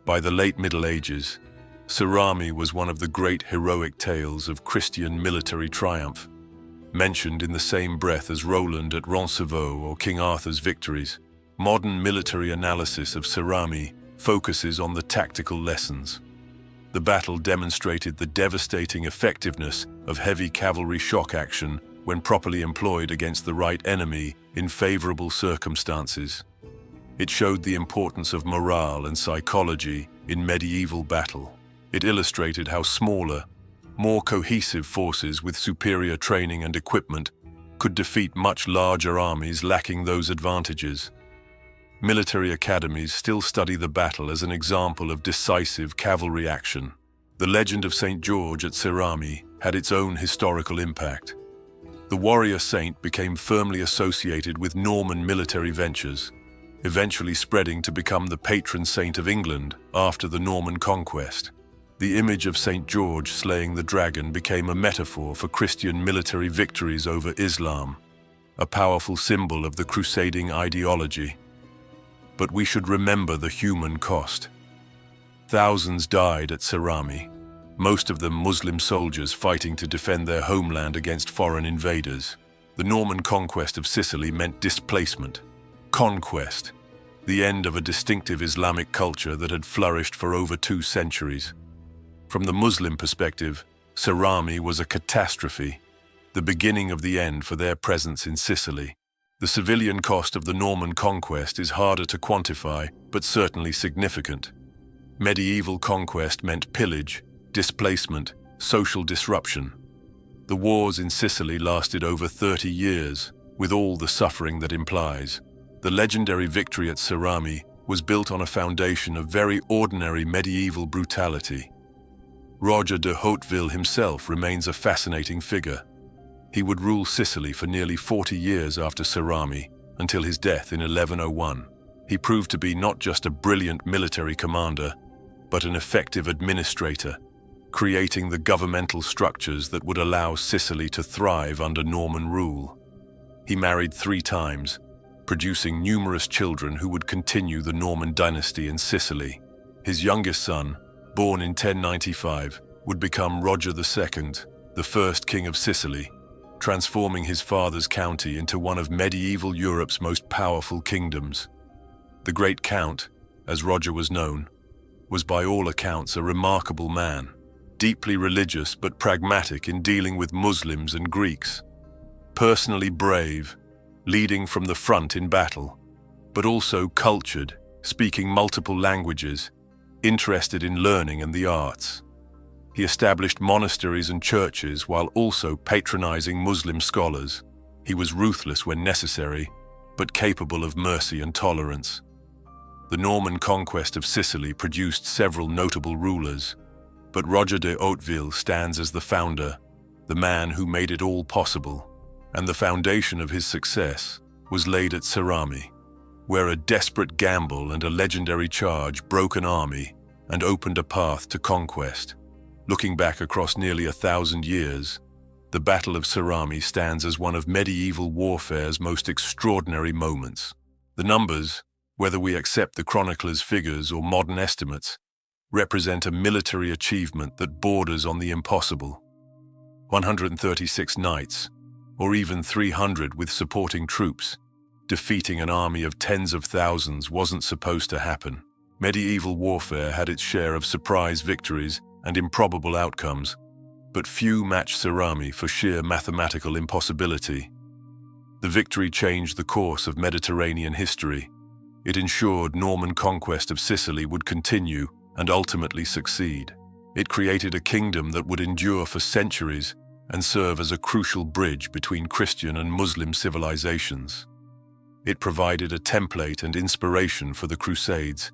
By the late Middle Ages, Cerami was one of the great heroic tales of Christian military triumph, mentioned in the same breath as Roland at Roncesvalles or King Arthur's victories. Modern military analysis of Cerami focuses on the tactical lessons. The battle demonstrated the devastating effectiveness of heavy cavalry shock action when properly employed against the right enemy in favorable circumstances. It showed the importance of morale and psychology in medieval battle. It illustrated how smaller, more cohesive forces with superior training and equipment could defeat much larger armies lacking those advantages. Military academies still study the battle as an example of decisive cavalry action. The legend of St. George at Cerami had its own historical impact. The warrior saint became firmly associated with Norman military ventures, eventually spreading to become the patron saint of England after the Norman conquest. The image of St. George slaying the dragon became a metaphor for Christian military victories over Islam, a powerful symbol of the crusading ideology. But we should remember the human cost. Thousands died at Cerami, most of them Muslim soldiers fighting to defend their homeland against foreign invaders. The Norman conquest of Sicily meant displacement, conquest, the end of a distinctive Islamic culture that had flourished for over 2 centuries. From the Muslim perspective, Cerami was a catastrophe, the beginning of the end for their presence in Sicily. The civilian cost of the Norman conquest is harder to quantify, but certainly significant. Medieval conquest meant pillage, displacement, social disruption. The wars in Sicily lasted over 30 years, with all the suffering that implies. The legendary victory at Cerami was built on a foundation of very ordinary medieval brutality. Roger de Hauteville himself remains a fascinating figure. He would rule Sicily for nearly 40 years after Cerami, until his death in 1101. He proved to be not just a brilliant military commander, but an effective administrator, creating the governmental structures that would allow Sicily to thrive under Norman rule. He married 3 times, producing numerous children who would continue the Norman dynasty in Sicily. His youngest son, born in 1095, would become Roger II, the first king of Sicily, transforming his father's county into one of medieval Europe's most powerful kingdoms. The Great Count, as Roger was known, was by all accounts a remarkable man, deeply religious but pragmatic in dealing with Muslims and Greeks, personally brave, leading from the front in battle, but also cultured, speaking multiple languages, interested in learning and the arts. He established monasteries and churches while also patronizing Muslim scholars. He was ruthless when necessary, but capable of mercy and tolerance. The Norman conquest of Sicily produced several notable rulers, but Roger de Hauteville stands as the founder, the man who made it all possible, and the foundation of his success was laid at Cerami, where a desperate gamble and a legendary charge broke an army and opened a path to conquest. Looking back across nearly 1,000 years, the Battle of Cerami stands as one of medieval warfare's most extraordinary moments. The numbers, whether we accept the chronicler's figures or modern estimates, represent a military achievement that borders on the impossible. 136 knights, or even 300 with supporting troops, defeating an army of tens of thousands wasn't supposed to happen. Medieval warfare had its share of surprise victories and improbable outcomes, but few matched Cerami for sheer mathematical impossibility. The victory changed the course of Mediterranean history. It ensured Norman conquest of Sicily would continue and ultimately succeed. It created a kingdom that would endure for centuries and serve as a crucial bridge between Christian and Muslim civilizations. It provided a template and inspiration for the Crusades,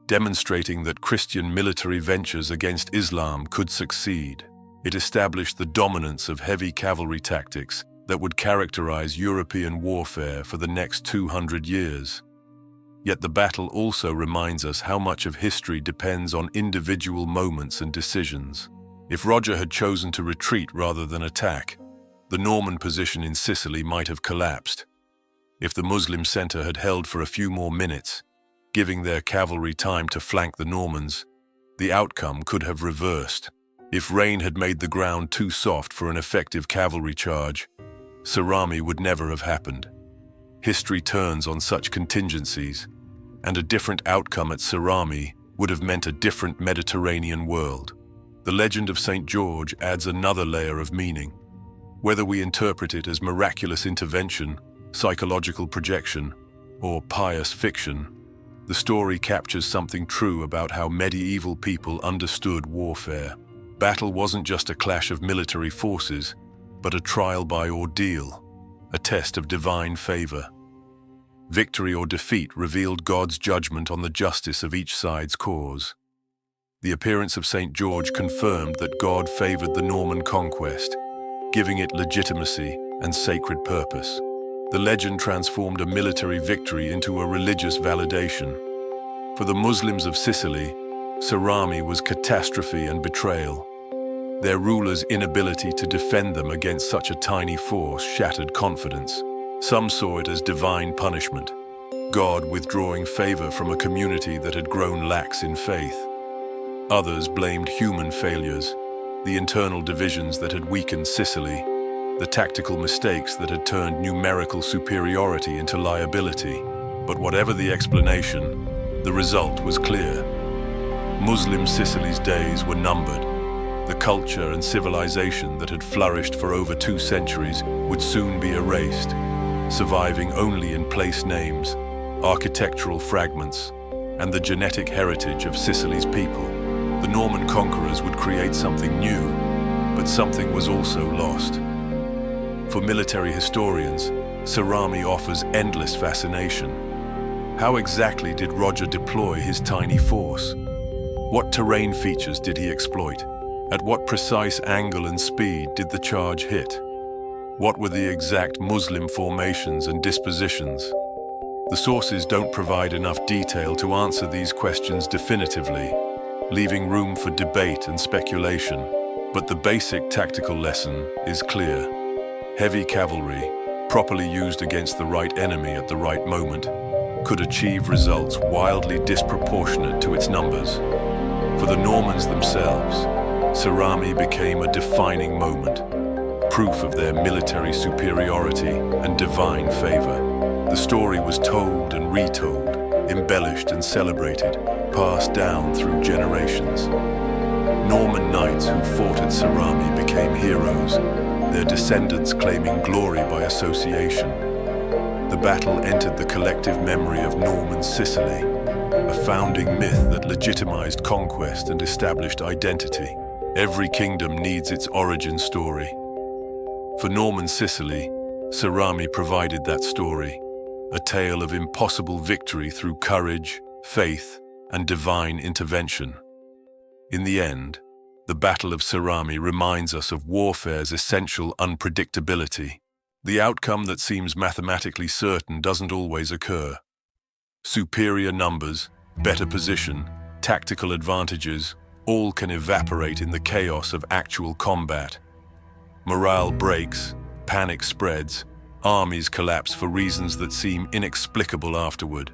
demonstrating that Christian military ventures against Islam could succeed. It established the dominance of heavy cavalry tactics that would characterize European warfare for the next 200 years. Yet the battle also reminds us how much of history depends on individual moments and decisions. If Roger had chosen to retreat rather than attack, the Norman position in Sicily might have collapsed. If the Muslim center had held for a few more minutes, giving their cavalry time to flank the Normans, the outcome could have reversed. If rain had made the ground too soft for an effective cavalry charge, Cerami would never have happened. History turns on such contingencies, and a different outcome at Cerami would have meant a different Mediterranean world. The legend of St. George adds another layer of meaning. Whether we interpret it as miraculous intervention, psychological projection, or pious fiction, the story captures something true about how medieval people understood warfare. Battle wasn't just a clash of military forces, but a trial by ordeal, a test of divine favor. Victory or defeat revealed God's judgment on the justice of each side's cause. The appearance of St. George confirmed that God favored the Norman conquest, giving it legitimacy and sacred purpose. The legend transformed a military victory into a religious validation. For the Muslims of Sicily, Cerami was catastrophe and betrayal. Their rulers' inability to defend them against such a tiny force shattered confidence. Some saw it as divine punishment, God withdrawing favor from a community that had grown lax in faith. Others blamed human failures, the internal divisions that had weakened Sicily, the tactical mistakes that had turned numerical superiority into liability. But whatever the explanation, the result was clear. Muslim Sicily's days were numbered. The culture and civilization that had flourished for over 2 centuries would soon be erased, surviving only in place names, architectural fragments, and the genetic heritage of Sicily's people. The Norman conquerors would create something new, but something was also lost. For military historians, Cerami offers endless fascination. How exactly did Roger deploy his tiny force? What terrain features did he exploit? At what precise angle and speed did the charge hit? What were the exact Muslim formations and dispositions? The sources don't provide enough detail to answer these questions definitively, leaving room for debate and speculation. But the basic tactical lesson is clear. Heavy cavalry, properly used against the right enemy at the right moment, could achieve results wildly disproportionate to its numbers. For the Normans themselves, Cerami became a defining moment, proof of their military superiority and divine favor. The story was told and retold, embellished and celebrated, passed down through generations. Norman knights who fought at Cerami became heroes, their descendants claiming glory by association. The battle entered the collective memory of Norman Sicily, a founding myth that legitimized conquest and established identity. Every kingdom needs its origin story. For Norman Sicily, Cerami provided that story, a tale of impossible victory through courage, faith, and divine intervention. In the end, the Battle of Cerami reminds us of warfare's essential unpredictability. The outcome that seems mathematically certain doesn't always occur. Superior numbers, better position, tactical advantages, all can evaporate in the chaos of actual combat. Morale breaks, panic spreads, armies collapse for reasons that seem inexplicable afterward.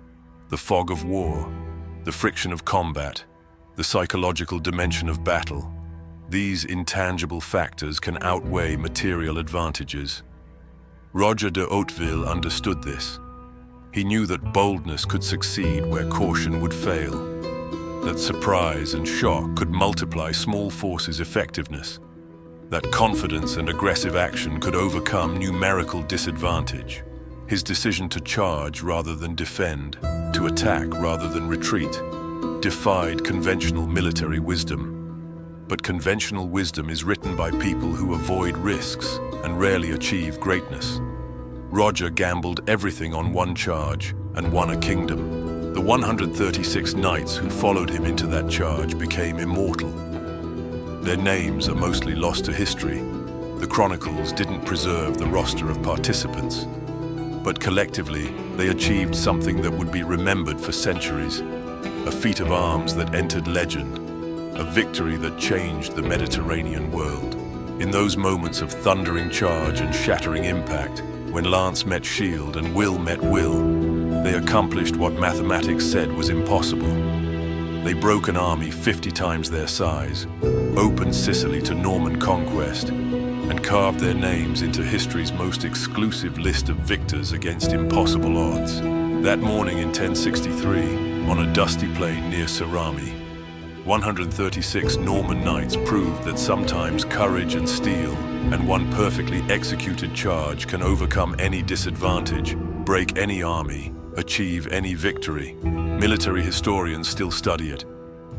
The fog of war, the friction of combat, the psychological dimension of battle. These intangible factors can outweigh material advantages. Roger de Hauteville understood this. He knew that boldness could succeed where caution would fail, that surprise and shock could multiply small forces' effectiveness, that confidence and aggressive action could overcome numerical disadvantage. His decision to charge rather than defend, to attack rather than retreat, defied conventional military wisdom. But conventional wisdom is written by people who avoid risks and rarely achieve greatness. Roger gambled everything on one charge and won a kingdom. The 136 knights who followed him into that charge became immortal. Their names are mostly lost to history. The chronicles didn't preserve the roster of participants. But collectively, they achieved something that would be remembered for centuries. A feat of arms that entered legend. A victory that changed the Mediterranean world. In those moments of thundering charge and shattering impact, when lance met shield and will met will, they accomplished what mathematics said was impossible. They broke an army 50 times their size, opened Sicily to Norman conquest, and carved their names into history's most exclusive list of victors against impossible odds. That morning in 1063, on a dusty plain near Cerami, 136 Norman knights proved that sometimes courage and steel and one perfectly executed charge can overcome any disadvantage, break any army, achieve any victory. Military historians still study it.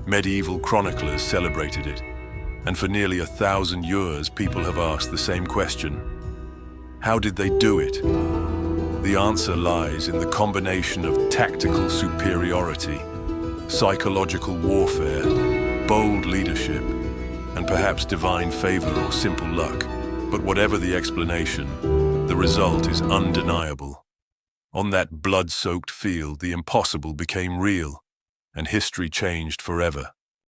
Medieval chroniclers celebrated it. And for nearly 1,000 years, people have asked the same question. How did they do it? The answer lies in the combination of tactical superiority, psychological warfare, bold leadership, and perhaps divine favor or simple luck. But whatever the explanation, the result is undeniable. On that blood-soaked field, the impossible became real, and history changed forever.